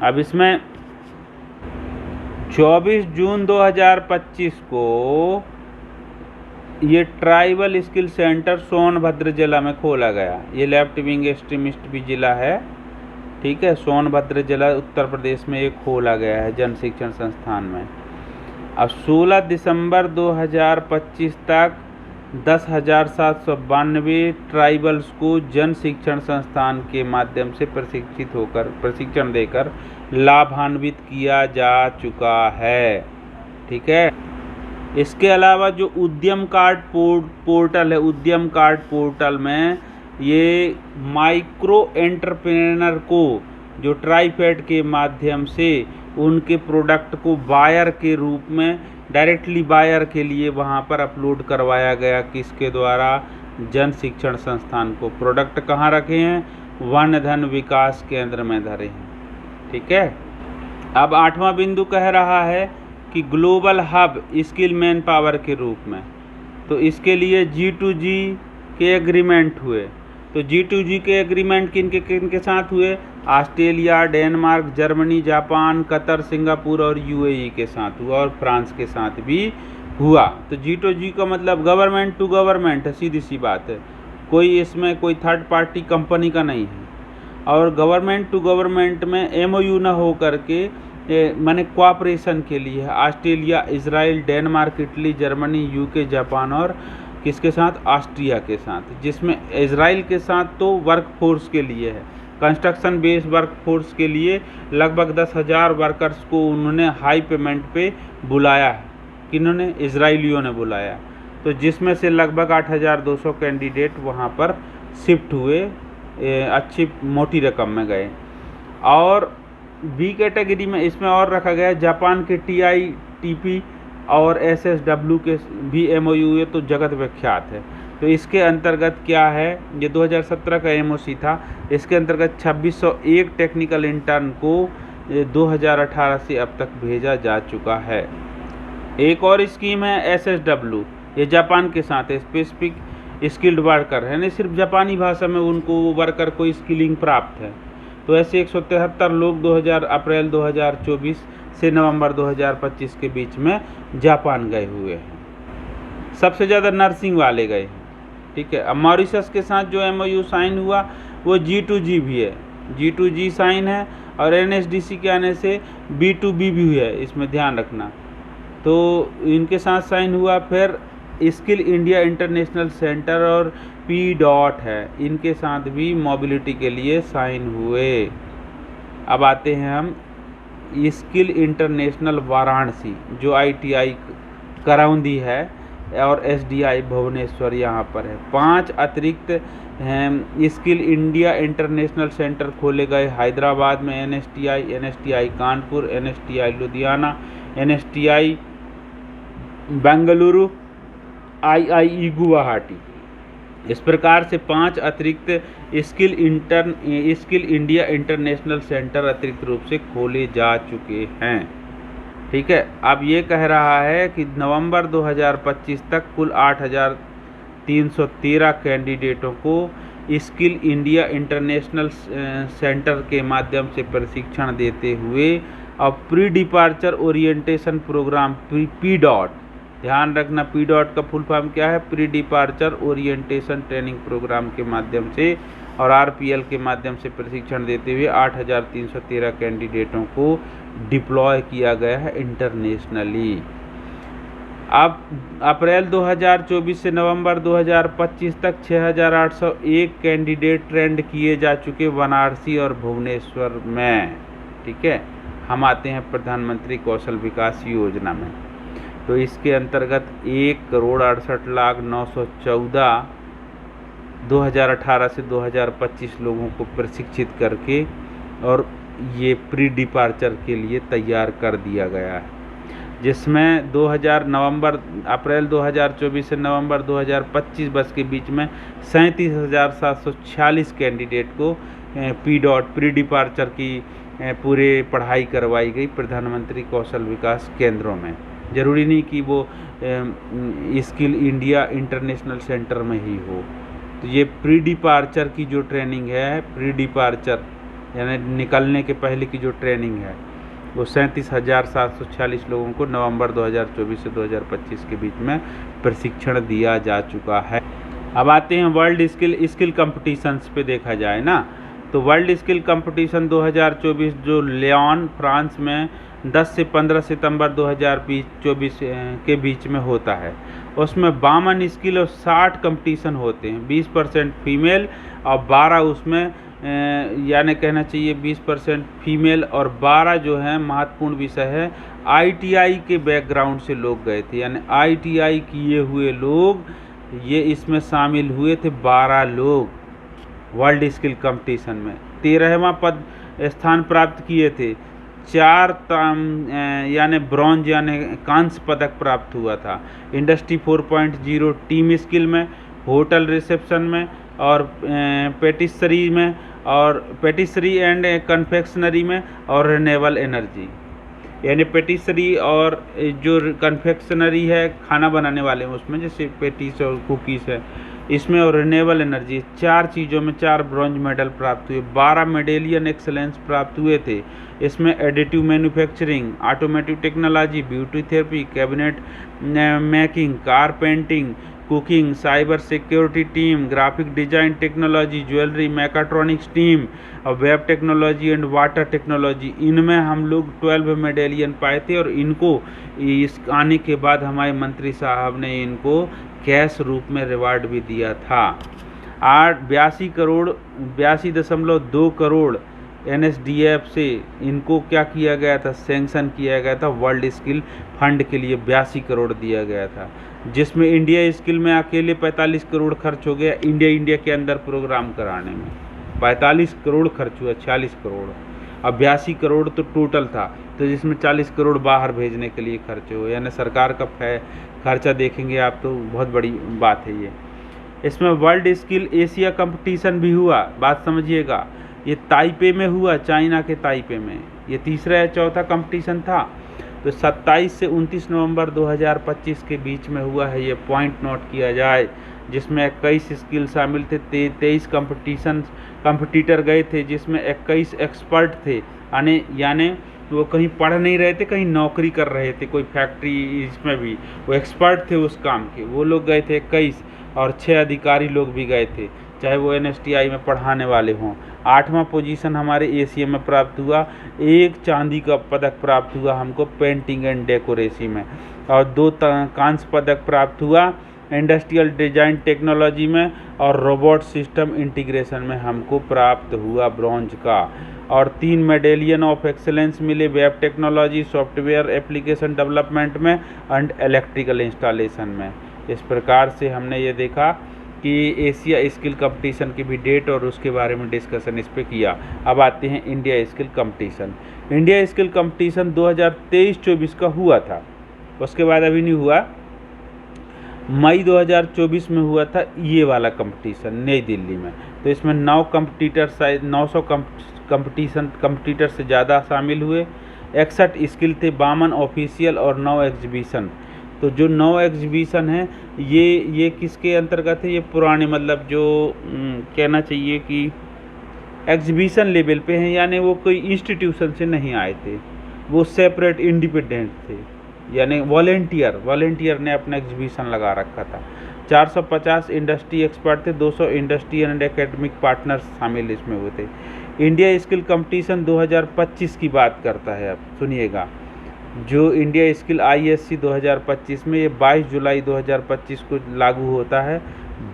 अब इसमें 24 जून 2025 को ये ट्राइबल स्किल सेंटर सोनभद्र जिला में खोला गया। ये लेफ्ट विंग एक्सट्रीमिस्ट भी जिला है। ठीक है, सोनभद्र जिला उत्तर प्रदेश में ये खोला गया है जन शिक्षण संस्थान में। अब 16 दिसंबर 2025 तक 10,792 ट्राइबल्स को जन शिक्षण संस्थान के माध्यम से प्रशिक्षण देकर लाभान्वित किया जा चुका है। ठीक है, इसके अलावा जो उद्यम कार्ड पोर्टल है, उद्यम कार्ड पोर्टल में ये माइक्रो एंटरप्रेन्योर को जो ट्राइफेड के माध्यम से उनके प्रोडक्ट को बायर के रूप में डायरेक्टली बायर के लिए वहाँ पर अपलोड करवाया गया। किसके द्वारा? जन शिक्षण संस्थान को। प्रोडक्ट कहाँ रखे हैं? वन धन विकास केंद्र में धरे हैं। ठीक है, अब 8वां बिंदु कह रहा है कि global hub skill man power के रूप में, तो इसके लिए G2G के एग्रीमेंट हुए। तो G2G के एग्रीमेंट किनके साथ हुए? Australia, Denmark, Germany, Japan, Qatar, Singapore और UAE के साथ हुआ और फ्रांस के साथ भी हुआ। तो G2G का मतलब गवर्नमेंट टू गवर्नमेंट है, सीधी सी बात है, कोई इसमें कोई थर्ड पार्टी कंपनी का नहीं है। और गवर्नमेंट टू गवर्नमेंट में MOU न हो करके माने कोऑपरेशन के लिए है। Australia, Israel, Denmark, Italy, Germany, UK, Japan और किसके साथ? ऑस्ट्रिया के साथ। जिसमें इजराइल के साथ तो वर्क फोर्स के लिए है, कंस्ट्रक्शन बेस्ड वर्क फोर्स के लिए लगभग 10,000 वर्कर्स को उन्होंने हाई पेमेंट पे बुलाया है। किन्होंने? इजराइलियों ने बुलाया। तो जिसमें से लगभग 8,200 कैंडिडेट वहाँ पर शिफ्ट हुए, अच्छी मोटी रकम में गए। और B कैटेगरी में इसमें और रखा गया जापान के TITP और SSW के भी MOU है, तो जगत विख्यात है। तो इसके अंतर्गत क्या है? ये 2017 का MOC था। इसके अंतर्गत 2601 टेक्निकल इंटर्न को 2018 से अब तक भेजा जा चुका है। एक और स्कीम है SSW, ये जापान के साथ है, स्पेसिफिक स्किल्ड वर्कर है, नहीं सिर्फ जापानी भाषा में उनको वर्कर को स्किलिंग प्राप्त है। तो ऐसे 173 लोग अप्रैल 2024 से नवंबर 2025 के बीच में जापान गए हुए हैं। सबसे ज़्यादा नर्सिंग वाले गए हैं। ठीक है, अब मॉरिशस के साथ जो MOU साइन हुआ वो G2G भी है, G2G साइन है। और NSDC के आने से B2B भी है, इसमें ध्यान रखना। तो इनके साथ साइन हुआ। फिर स्किल इंडिया इंटरनेशनल सेंटर और PDOT है, इनके साथ भी मोबिलिटी के लिए साइन हुए। अब आते हैं हम स्किल इंटरनेशनल वाराणसी, जो ITI करौंदी है और SDI भुवनेश्वर यहाँ पर है। 5 अतिरिक्त स्किल इंडिया इंटरनेशनल सेंटर खोले गए हैदराबाद में, NSTI Kanpur, NSTI Ludhiana, NSTI Bengaluru, IIE Guwahati. इस प्रकार से 5 अतिरिक्त स्किल इंडिया इंटरनेशनल सेंटर अतिरिक्त रूप से खोले जा चुके हैं। ठीक है, अब ये कह रहा है कि नवंबर 2025 तक कुल 8,313 कैंडिडेटों को स्किल इंडिया इंटरनेशनल सेंटर के माध्यम से प्रशिक्षण देते हुए और pre departure orientation programme PDOT, ध्यान रखना PDOT का फुल फॉर्म क्या है? Pre departure orientation training programme के माध्यम से और RPL के माध्यम से प्रशिक्षण देते हुए 8,313 कैंडिडेटों को डिप्लॉय किया गया है इंटरनेशनली। अब अप्रैल 2024 से नवंबर 2025 तक 6,801 कैंडिडेट ट्रेंड किए जा चुके वाराणसी और भुवनेश्वर में। ठीक है, हम आते हैं प्रधानमंत्री कौशल विकास योजना में। तो इसके अंतर्गत 1,68,09,14 2018 से 2025 लोगों को प्रशिक्षित करके और ये प्री डिपार्चर के लिए तैयार कर दिया गया है, जिसमें अप्रैल 2024 से नवंबर 2025 बस के बीच में 37,746 कैंडिडेट को PDOT प्री डिपार्चर की पूरे पढ़ाई करवाई गई प्रधानमंत्री कौशल विकास केंद्रों में। ज़रूरी नहीं कि वो स्किल इंडिया इंटरनेशनल सेंटर में ही हो। तो ये प्री डिपार्चर की जो ट्रेनिंग है, प्री डिपार्चर यानी निकलने के पहले की जो ट्रेनिंग है, वो 37,746 लोगों को नवंबर 2024 से 2025 के बीच में प्रशिक्षण दिया जा चुका है। अब आते हैं वर्ल्ड स्किल कंपटीशंस पे देखा जाए ना, तो वर्ल्ड स्किल कंपटीशन 2024 जो लियोन फ्रांस में 10 से 15 सितंबर 2024 के बीच में होता है, उसमें 52 स्किल और 60 कंपटीशन होते हैं। 20% फीमेल और 12 उसमें यानी कहना चाहिए 20% फीमेल और 12 जो है महत्वपूर्ण विषय है ITI के बैकग्राउंड से लोग गए थे, यानी ITI किए हुए लोग ये इसमें शामिल हुए थे। 12 लोग वर्ल्ड स्किल कंपटीशन में 13वां पद स्थान प्राप्त किए थे। 4 यानी ब्रॉन्ज यानी कांस्य पदक प्राप्त हुआ था। इंडस्ट्री 4.0 टीम स्किल में, होटल रिसेप्शन में और पेटिसरी में और पेटिसरी एंड कन्फेक्शनरी में और रिन्यूएबल एनर्जी, यानी पेटिसरी और जो कन्फेक्शनरी है खाना बनाने वाले हैं उसमें, जैसे पेटिस और कुकीज़ है इसमें, और रिन्यूएबल एनर्जी, 4 चीज़ों में 4 ब्रॉन्ज मेडल प्राप्त हुए। 12 मेडेलियन एक्सेलेंस प्राप्त हुए थे। इसमें additive manufacturing, automotive technology, beauty therapy, cabinet making, carpentry, cooking, cyber security team, graphic design technology, jewellery, mechatronics team और web technology and water technology, इनमें हम लोग 12 मेडेलियन पाए थे। और इनको इस आने के बाद हमारे मंत्री साहब ने इनको कैश रूप में रिवार्ड भी दिया था। 82.2 करोड़ NSDF से इनको क्या किया गया था, सैंक्शन किया गया था। वर्ल्ड स्किल फंड के लिए 82 करोड़ दिया गया था, जिसमें इंडिया स्किल में अकेले 45 करोड़ खर्च हो गया। इंडिया के अंदर प्रोग्राम कराने में 45 करोड़ खर्च हुआ, 46 करोड़। अब 82 करोड़ तो टोटल था, तो जिसमें 40 करोड़ बाहर भेजने के लिए खर्च हुए, यानी सरकार का खर्चा देखेंगे आप तो बहुत बड़ी बात है ये। इसमें वर्ल्ड स्किल एशिया कंपटीशन भी हुआ, बात समझिएगा। ये ताइपे में हुआ, चाइना के ताइपे में। ये तीसरा या चौथा कंपटीशन था। तो 27 से 29 नवंबर 2025 के बीच में हुआ है, ये पॉइंट नोट किया जाए, जिसमें 21 स्किल शामिल थे। 23 कंपटीटर गए थे, जिसमें 21 एक्सपर्ट थे, यानी वो कहीं पढ़ नहीं रहे थे, कहीं नौकरी कर रहे थे, कोई फैक्ट्री, इसमें भी वो एक्सपर्ट थे उस काम के, वो लोग गए थे 21, और 6 अधिकारी लोग भी गए थे, चाहे वो NSTI में पढ़ाने वाले हों। 8वां पोजीशन हमारे एशिया में प्राप्त हुआ। 1 चांदी का पदक प्राप्त हुआ हमको पेंटिंग एंड डेकोरेसी में, और 2 कांस्य पदक प्राप्त हुआ इंडस्ट्रियल डिजाइन टेक्नोलॉजी में, और रोबोट सिस्टम इंटीग्रेशन में हमको प्राप्त हुआ ब्रॉन्ज का, और 3 मेडेलियन ऑफ एक्सेलेंस मिले web technology, software application development में एंड इलेक्ट्रिकल इंस्टॉलेशन में। इस प्रकार से हमने ये देखा कि एशिया स्किल कंपटीशन की भी डेट और उसके बारे में डिस्कशन इस पे किया। अब आते हैं India skill competition. India skill competition 2023-24 का हुआ था, उसके बाद अभी नहीं हुआ। मई 2024 में हुआ था ये वाला कंपटीशन नई दिल्ली में। तो इसमें 9 900 कंपटीटर से ज़्यादा शामिल हुए। 61 स्किल थे, 52 ऑफिशियल और 9 एग्जीबिशन। तो जो 9 एग्जीबिशन हैं ये किसके अंतर्गत है? ये पुराने, मतलब जो कहना चाहिए कि एग्जीबिशन लेवल पे हैं, यानी वो कोई इंस्टीट्यूशन से नहीं आए थे, वो सेपरेट इंडिपेंडेंट थे, यानी वॉलेंटियर ने अपना एग्जीबिशन लगा रखा था। 450 इंडस्ट्री एक्सपर्ट थे, 200 इंडस्ट्री एंड एकेडमिक पार्टनर्स शामिल इसमें हुए थे। इंडिया स्किल कंपटीशन 2025 की बात करता है। अब सुनिएगा, जो इंडिया स्किल ISC 2025 में, ये 22 जुलाई 2025 को लागू होता है।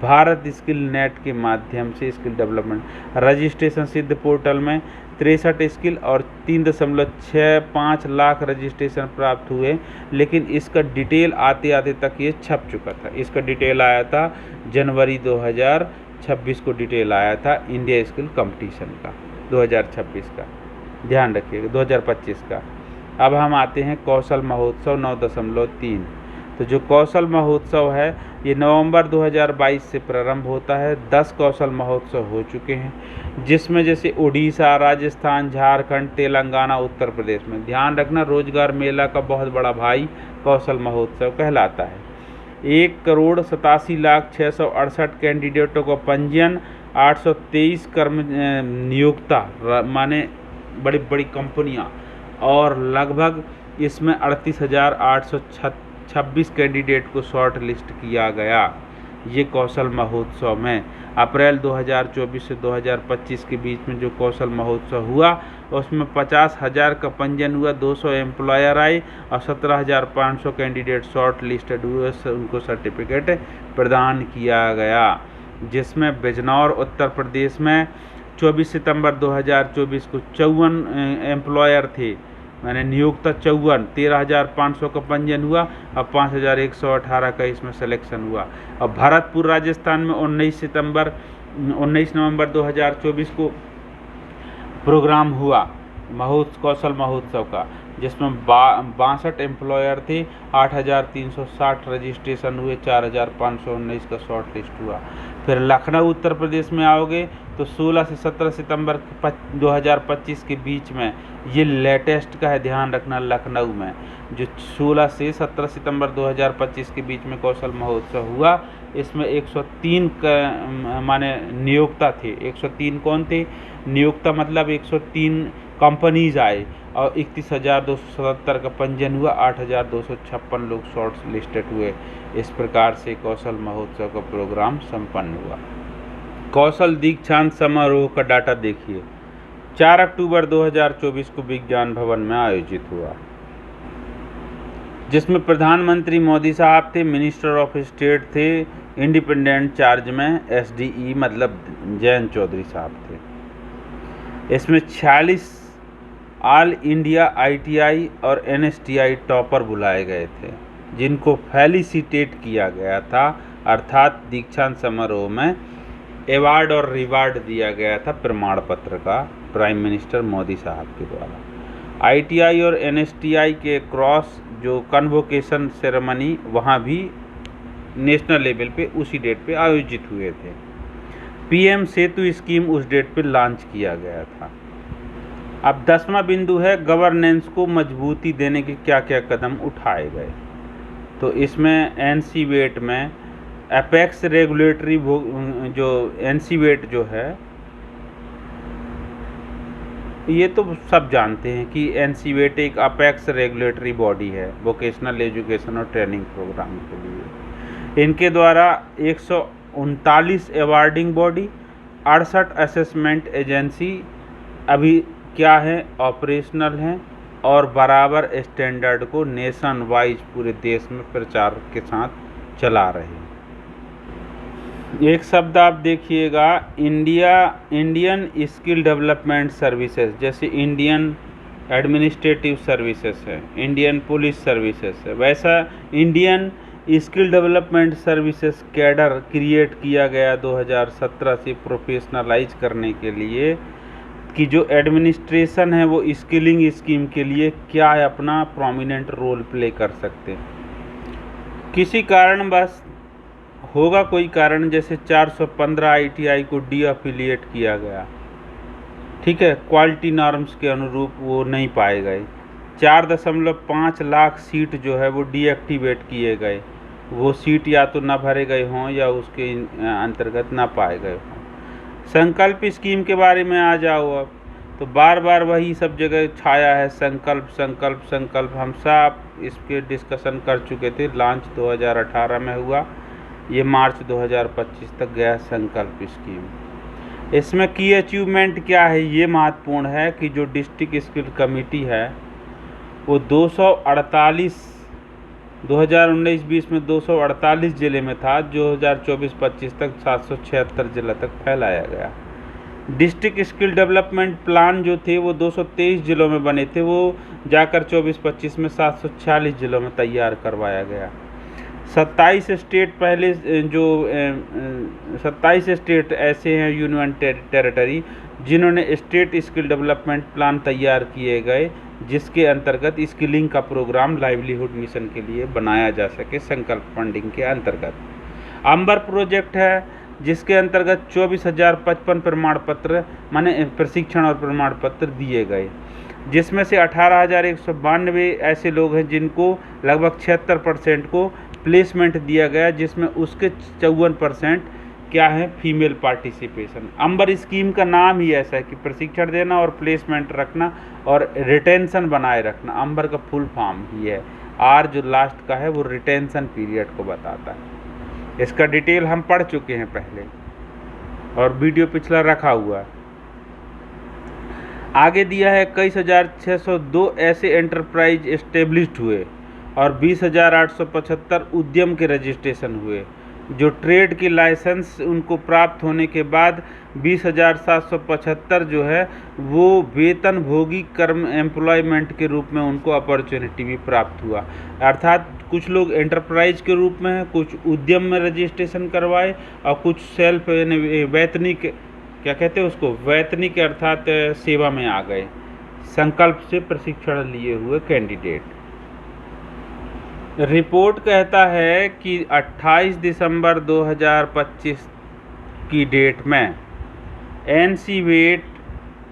भारत स्किल नेट के माध्यम से स्किल डेवलपमेंट रजिस्ट्रेशन सिद्ध पोर्टल में 63 स्किल और 3.65 लाख रजिस्ट्रेशन प्राप्त हुए, लेकिन इसका डिटेल आते आते तक ये छप चुका था। इसका डिटेल आया था जनवरी 2026 को, डिटेल आया था इंडिया स्किल कंपटीशन का 2026 का, ध्यान रखिएगा 2025 का। अब हम आते हैं कौशल महोत्सव 9.3। तो जो कौशल महोत्सव है ये नवंबर 2022 से प्रारंभ होता है। 10 कौशल महोत्सव हो चुके हैं, जिसमें जैसे उड़ीसा, राजस्थान, झारखंड, तेलंगाना, उत्तर प्रदेश में। ध्यान रखना, रोजगार मेला का बहुत बड़ा भाई कौशल महोत्सव कहलाता है। 1,87,668 कैंडिडेटों को पंजीयन, 823 नियोक्ता माने बड़ी बड़ी कंपनियां, और लगभग इसमें 38,826 कैंडिडेट को शॉर्ट लिस्ट किया गया। ये कौशल महोत्सव में अप्रैल 2024 से 2025 के बीच में जो कौशल महोत्सव हुआ उसमें 50,000 का पंजीयन हुआ, 200 एम्प्लॉयर आए और 17,500 कैंडिडेट शॉर्ट लिस्टेड हुए, उनको सर्टिफिकेट प्रदान किया गया। जिसमें बिजनौर उत्तर प्रदेश में 24 सितंबर 2024 को 54 एम्प्लॉयर थे, मैंने नियोक्ता 54, 13,500 का पंजीयन हुआ और 5,118 का इसमें सिलेक्शन हुआ। और भरतपुर राजस्थान में 19 नवंबर 2024 को प्रोग्राम हुआ कौशल महोत्सव का, जिसमें 62 एम्प्लॉयर थे, 8,360 रजिस्ट्रेशन हुए, 4,519 का शॉर्ट लिस्ट हुआ। फिर लखनऊ उत्तर प्रदेश में आओगे तो 16 से 17 सितंबर 2025 के बीच में, ये लेटेस्ट का है, ध्यान रखना। लखनऊ में जो 16 से 17 सितंबर 2025 के बीच में कौशल महोत्सव हुआ, इसमें 103 माने नियोक्ता थे। 103 कौन थे? नियोक्ता मतलब 103 कंपनीज आए और 31,277 का पंजीयन हुआ, 8,256 लोग शॉर्ट लिस्टेड हुए। इस प्रकार से कौशल महोत्सव का प्रोग्राम संपन्न हुआ। कौशल दीक्षांत समारोह का डाटा देखिए, 4 अक्टूबर 2024 को विज्ञान भवन में आयोजित हुआ, जिसमें प्रधानमंत्री मोदी साहब थे, मिनिस्टर ऑफ स्टेट थे, इंडिपेंडेंट चार्ज में SDE मतलब जयंत चौधरी साहब थे। इसमें 46 ऑल इंडिया ITI और NSTI टॉपर बुलाए गए थे, जिनको फेलिसिटेट किया गया था, अर्थात दीक्षांत समारोह में अवार्ड और रिवार्ड दिया गया था प्रमाण पत्र का प्राइम मिनिस्टर मोदी साहब के द्वारा। ITI और NSTI के क्रॉस जो कन्वोकेशन सेरेमनी वहाँ भी नेशनल लेवल पे उसी डेट पे आयोजित हुए थे। PM सेतु स्कीम उस डेट पे लॉन्च किया गया था। अब 10वां बिंदु है गवर्नेंस को मजबूती देने के क्या क्या कदम उठाए गए। तो इसमें NCVAT में अपेक्स रेगुलेटरी जो NCVAT जो है, ये तो सब जानते हैं कि NCVAT एक अपेक्स रेगुलेटरी बॉडी है वोकेशनल एजुकेशन और ट्रेनिंग प्रोग्राम के लिए। इनके द्वारा 139 अवार्डिंग बॉडी, 68 असेसमेंट एजेंसी अभी क्या है, ऑपरेशनल हैं और बराबर स्टैंडर्ड को नेशन वाइज पूरे देश में प्रचार के साथ चला रहे हैं। एक शब्द आप देखिएगा, इंडियन स्किल डेवलपमेंट सर्विसेज, जैसे इंडियन एडमिनिस्ट्रेटिव सर्विसेज है, इंडियन पुलिस सर्विसेज है, वैसा Indian skill development services cadre create किया गया 2017 से प्रोफेशनलाइज करने के लिए कि जो एडमिनिस्ट्रेशन है वो स्किलिंग स्कीम के लिए क्या अपना प्रोमिनेंट रोल प्ले कर सकते हैं। किसी कारण बस होगा कोई कारण, जैसे 415 ITI को डीअफिलिएट किया गया, ठीक है, क्वालिटी नॉर्म्स के अनुरूप वो नहीं पाए गए। 4.5 लाख सीट जो है वो डीएक्टिवेट किए गए, वो सीट या तो ना भरे गए हों या उसके अंतर्गत ना पाए गए हों। संकल्प स्कीम के बारे में आ जाओ, अब तो बार बार वही सब जगह छाया है, संकल्प संकल्प संकल्प। हम सब इसके डिस्कशन कर चुके थे, लॉन्च 2018 में हुआ, ये मार्च 2025 तक गया संकल्प स्कीम। इसमें की अचीवमेंट क्या है, ये महत्वपूर्ण है कि जो डिस्ट्रिक्ट स्किल कमेटी है वो 2019-20 में 248 ज़िले में था, 2024-25 तक 776 जिला तक फैलाया गया। डिस्ट्रिक्ट स्किल डेवलपमेंट प्लान जो थे वो 223 जिलों में बने थे, वो जाकर 24-25 में 746 जिलों में तैयार करवाया गया। 27 स्टेट पहले जो 27 स्टेट ऐसे हैं यूनियन टेरिटरी जिन्होंने स्टेट स्किल डेवलपमेंट प्लान तैयार किए गए, जिसके अंतर्गत स्किलिंग का प्रोग्राम लाइवलीहुड मिशन के लिए बनाया जा सके संकल्प फंडिंग के अंतर्गत। अंबर प्रोजेक्ट है जिसके अंतर्गत 24,055 प्रमाण पत्र माने प्रशिक्षण और प्रमाण पत्र दिए गए। जिसमें से 18,192 ऐसे लोग हैं जिनको लगभग 76% को प्लेसमेंट दिया गया, जिसमें उसके 54% क्या है, फीमेल पार्टिसिपेशन। अंबर स्कीम का नाम ही ऐसा है कि प्रशिक्षण देना और प्लेसमेंट रखना और रिटेंशन बनाए रखना। अंबर का फुल फॉर्म ही है, आर जो लास्ट का है वो रिटेंशन पीरियड को बताता है। इसका डिटेल हम पढ़ चुके हैं पहले और वीडियो पिछला रखा हुआ है। आगे दिया है 21,602 ऐसे एंटरप्राइज एस्टेब्लिश्ड हुए और 20,875 उद्यम के रजिस्ट्रेशन हुए, जो ट्रेड की लाइसेंस उनको प्राप्त होने के बाद 20,775 जो है वो वेतन भोगी कर्म एम्प्लॉयमेंट के रूप में उनको अपॉर्चुनिटी भी प्राप्त हुआ। अर्थात कुछ लोग एंटरप्राइज के रूप में हैं, कुछ उद्यम में रजिस्ट्रेशन करवाए और कुछ सेल्फ वैतनिक, क्या कहते हैं उसको, वैतनिक अर्थात सेवा में आ गए, संकल्प से प्रशिक्षण लिए हुए कैंडिडेट। रिपोर्ट कहता है कि 28 दिसंबर 2025 की डेट में एनसीवेट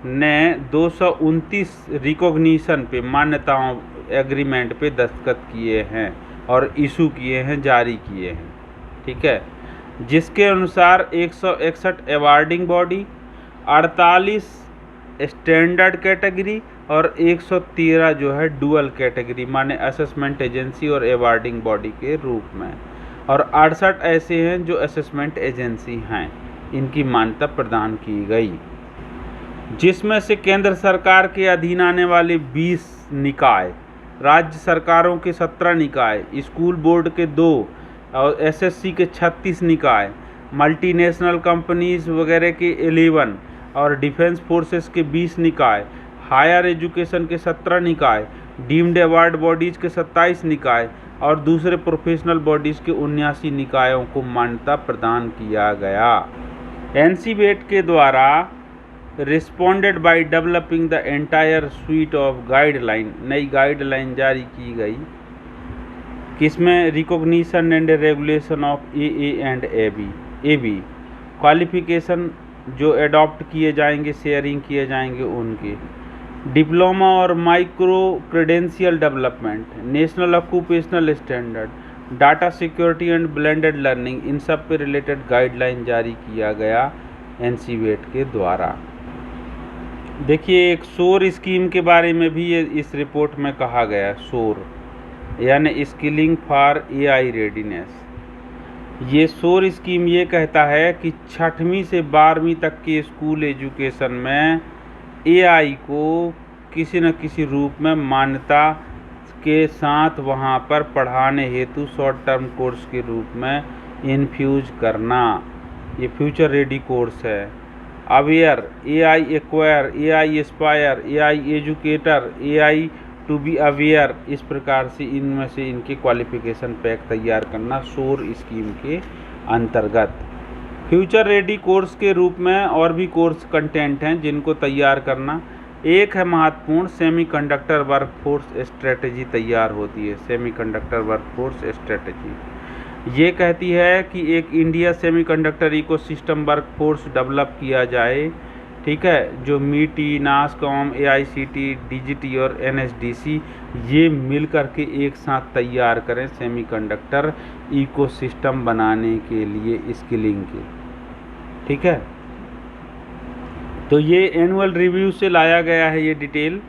ने 229 रिकॉग्निशन पे, मान्यताओं एग्रीमेंट पे दस्तखत किए हैं और इशू किए हैं, जारी किए हैं, ठीक है, जिसके अनुसार 161 अवार्डिंग बॉडी, 48 स्टैंडर्ड कैटेगरी और 113 जो है डुअल कैटेगरी माने असेसमेंट एजेंसी और अवार्डिंग बॉडी के रूप में, और 68 ऐसे हैं जो असेसमेंट एजेंसी हैं, इनकी मान्यता प्रदान की गई, जिसमें से केंद्र सरकार के अधीन आने वाले 20 निकाय, राज्य सरकारों के 17 निकाय, स्कूल बोर्ड के 2 और एसएससी के 36 निकाय, मल्टीनेशनल कंपनीज वगैरह के 11 और डिफेंस फोर्सेस के 20 निकाय, हायर एजुकेशन के 17 निकाय, डीम्ड अवार्ड बॉडीज़ के 27 निकाय और दूसरे प्रोफेशनल बॉडीज़ के 79 निकायों को मान्यता प्रदान किया गया। एनसीवेट के द्वारा responded by developing the entire suite of guideline, नई गाइडलाइन जारी की गई, किसमें, recognition and regulation of A and AB qualification जो एडॉप्ट किए जाएंगे, शेयरिंग किए जाएंगे उनके, डिप्लोमा और micro credential development, national occupational standard, data security and blended learning, इन सब पे रिलेटेड गाइडलाइन जारी किया गया एनसीवेट के द्वारा। देखिए एक शोर स्कीम के बारे में भी ये इस रिपोर्ट में कहा गया, शोर यानी स्किलिंग फॉर एआई रेडीनेस। ये शोर स्कीम ये कहता है कि 6वीं से 12वीं तक के स्कूल एजुकेशन में एआई को किसी न किसी रूप में मान्यता के साथ वहाँ पर पढ़ाने हेतु शॉर्ट टर्म कोर्स के रूप में इन्फ्यूज करना, ये फ्यूचर रेडी कोर्स है। Aware, AI acquire, AI aspire, AI educator, AI to be aware, इस प्रकार से इनमें से इनके क्वालिफिकेशन पैक तैयार करना शोर स्कीम के अंतर्गत। फ्यूचर रेडी कोर्स के रूप में और भी कोर्स कंटेंट हैं जिनको तैयार करना। एक है महत्वपूर्ण, सेमीकंडक्टर वर्कफोर्स स्ट्रेटजी तैयार होती है, सेमीकंडक्टर वर्कफोर्स स्ट्रेटजी। ये कहती है कि एक India semiconductor ecosystem workforce develop किया जाए, ठीक है, जो मीटी, नासकॉम, एआईसीटी, डीजीटी और एनएसडीसी ये मिल करके एक साथ तैयार करें सेमीकंडक्टर इकोसिस्टम बनाने के लिए स्किलिंग के, ठीक है। तो ये एनुअल रिव्यू से लाया गया है ये डिटेल।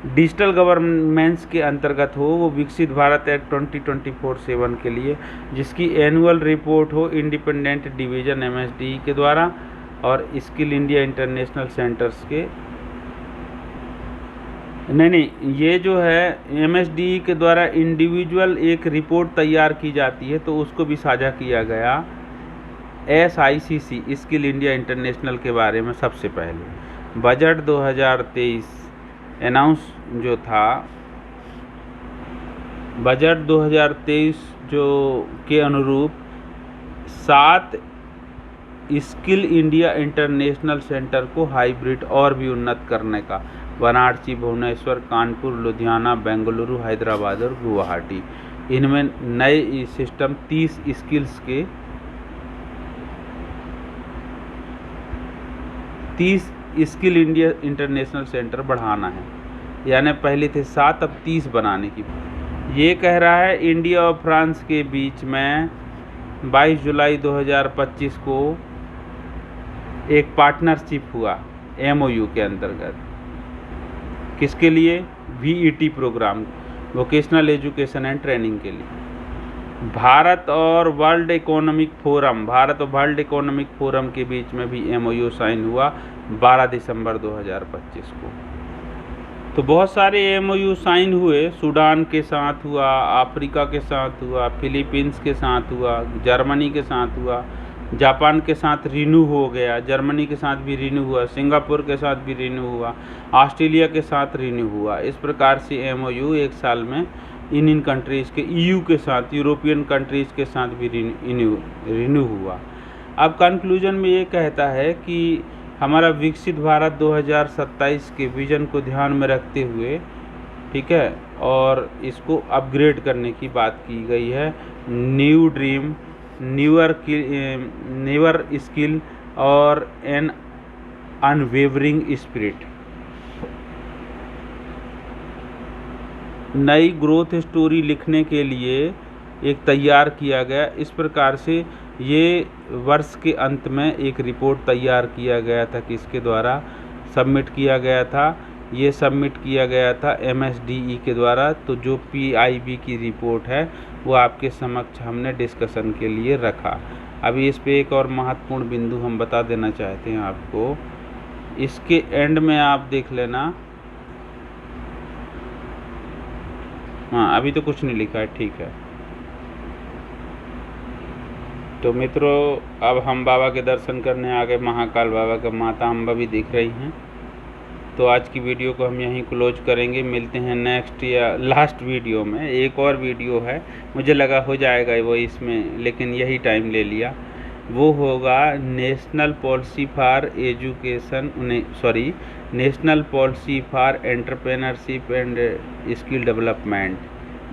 डिजिटल गवर्नेंस के अंतर्गत हो, वो विकसित भारत एक्ट 2024-7 के लिए, जिसकी एनुअल रिपोर्ट हो इंडिपेंडेंट डिवीज़न एमएसडी के द्वारा और स्किल इंडिया इंटरनेशनल सेंटर्स के, नहीं, ये जो है एमएसडी के द्वारा इंडिविजुअल एक रिपोर्ट तैयार की जाती है, तो उसको भी साझा किया गया SICC स्किल इंडिया इंटरनेशनल के बारे में। सबसे पहले बजट 2023 अनाउंस जो था, बजट 2023 जो के अनुरूप 7 स्किल इंडिया इंटरनेशनल सेंटर को हाइब्रिड और भी उन्नत करने का, वाराणसी, भुवनेश्वर, कानपुर, लुधियाना, बेंगलुरु, हैदराबाद और गुवाहाटी, इनमें नए सिस्टम 30 स्किल्स के 30 स्किल इंडिया इंटरनेशनल सेंटर बढ़ाना है। यानी पहले थे 7 अब 30 बनाने की। ये कह रहा है इंडिया और फ्रांस के बीच में 22 जुलाई 2025 को एक पार्टनरशिप हुआ MOU के अंतर्गत। किसके लिए? VET programme, vocational education and training के लिए। भारत और वर्ल्ड इकोनॉमिक फोरम के बीच में भी MOU साइन हुआ 12 दिसंबर 2025 को। तो बहुत सारे MOU साइन हुए। सूडान के साथ हुआ, अफ्रीका के साथ हुआ, फिलीपींस के साथ हुआ, जर्मनी के साथ हुआ, जापान के साथ रिन्यू हो गया, जर्मनी के साथ भी रिन्यू हुआ, सिंगापुर के साथ भी रिन्यू हुआ, ऑस्ट्रेलिया के साथ रिन्यू हुआ। इस प्रकार से MOU एक साल में इन कंट्रीज़ के, EU के साथ, यूरोपियन कंट्रीज़ के साथ भी रिन्यू हुआ। अब कंक्लूजन में ये कहता है कि हमारा विकसित भारत 2027 के विज़न को ध्यान में रखते हुए, ठीक है, और इसको अपग्रेड करने की बात की गई है। न्यू ड्रीम, न्यूअर स्किल और एन अनवेवरिंग स्पिरिट। नई ग्रोथ स्टोरी लिखने के लिए एक तैयार किया गया। इस प्रकार से ये वर्ष के अंत में एक रिपोर्ट तैयार किया गया था, किसके द्वारा सबमिट किया गया था? ये सबमिट किया गया था MSDE के द्वारा। तो जो PIB की रिपोर्ट है वो आपके समक्ष हमने डिस्कशन के लिए रखा। अभी इस पे एक और महत्वपूर्ण बिंदु हम बता देना चाहते हैं आपको, इसके एंड में आप देख लेना। हाँ, अभी तो कुछ नहीं लिखा है, ठीक है। तो मित्रों, अब हम बाबा के दर्शन करने आ गए। महाकाल बाबा का माता अम्बा भी दिख रही हैं। तो आज की वीडियो को हम यहीं क्लोज करेंगे। मिलते हैं नेक्स्ट या लास्ट वीडियो में। एक और वीडियो है, मुझे लगा हो जाएगा वो इसमें, लेकिन यही टाइम ले लिया। वो होगा national policy for entrepreneurship and skill development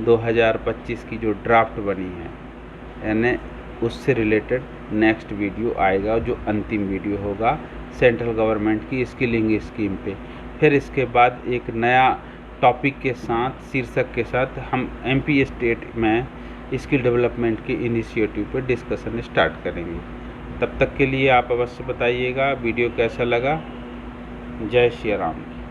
2025 की जो ड्राफ्ट बनी है, यानी उससे रिलेटेड नेक्स्ट वीडियो आएगा, जो अंतिम वीडियो होगा सेंट्रल गवर्नमेंट की स्किलिंग स्कीम पे। फिर इसके बाद एक नया टॉपिक के साथ, शीर्षक के साथ हम MP स्टेट में स्किल डेवलपमेंट के इनिशिएटिव पे डिस्कशन स्टार्ट करेंगे। तब तक के लिए आप अवश्य बताइएगा वीडियो कैसा लगा। जय श्री राम।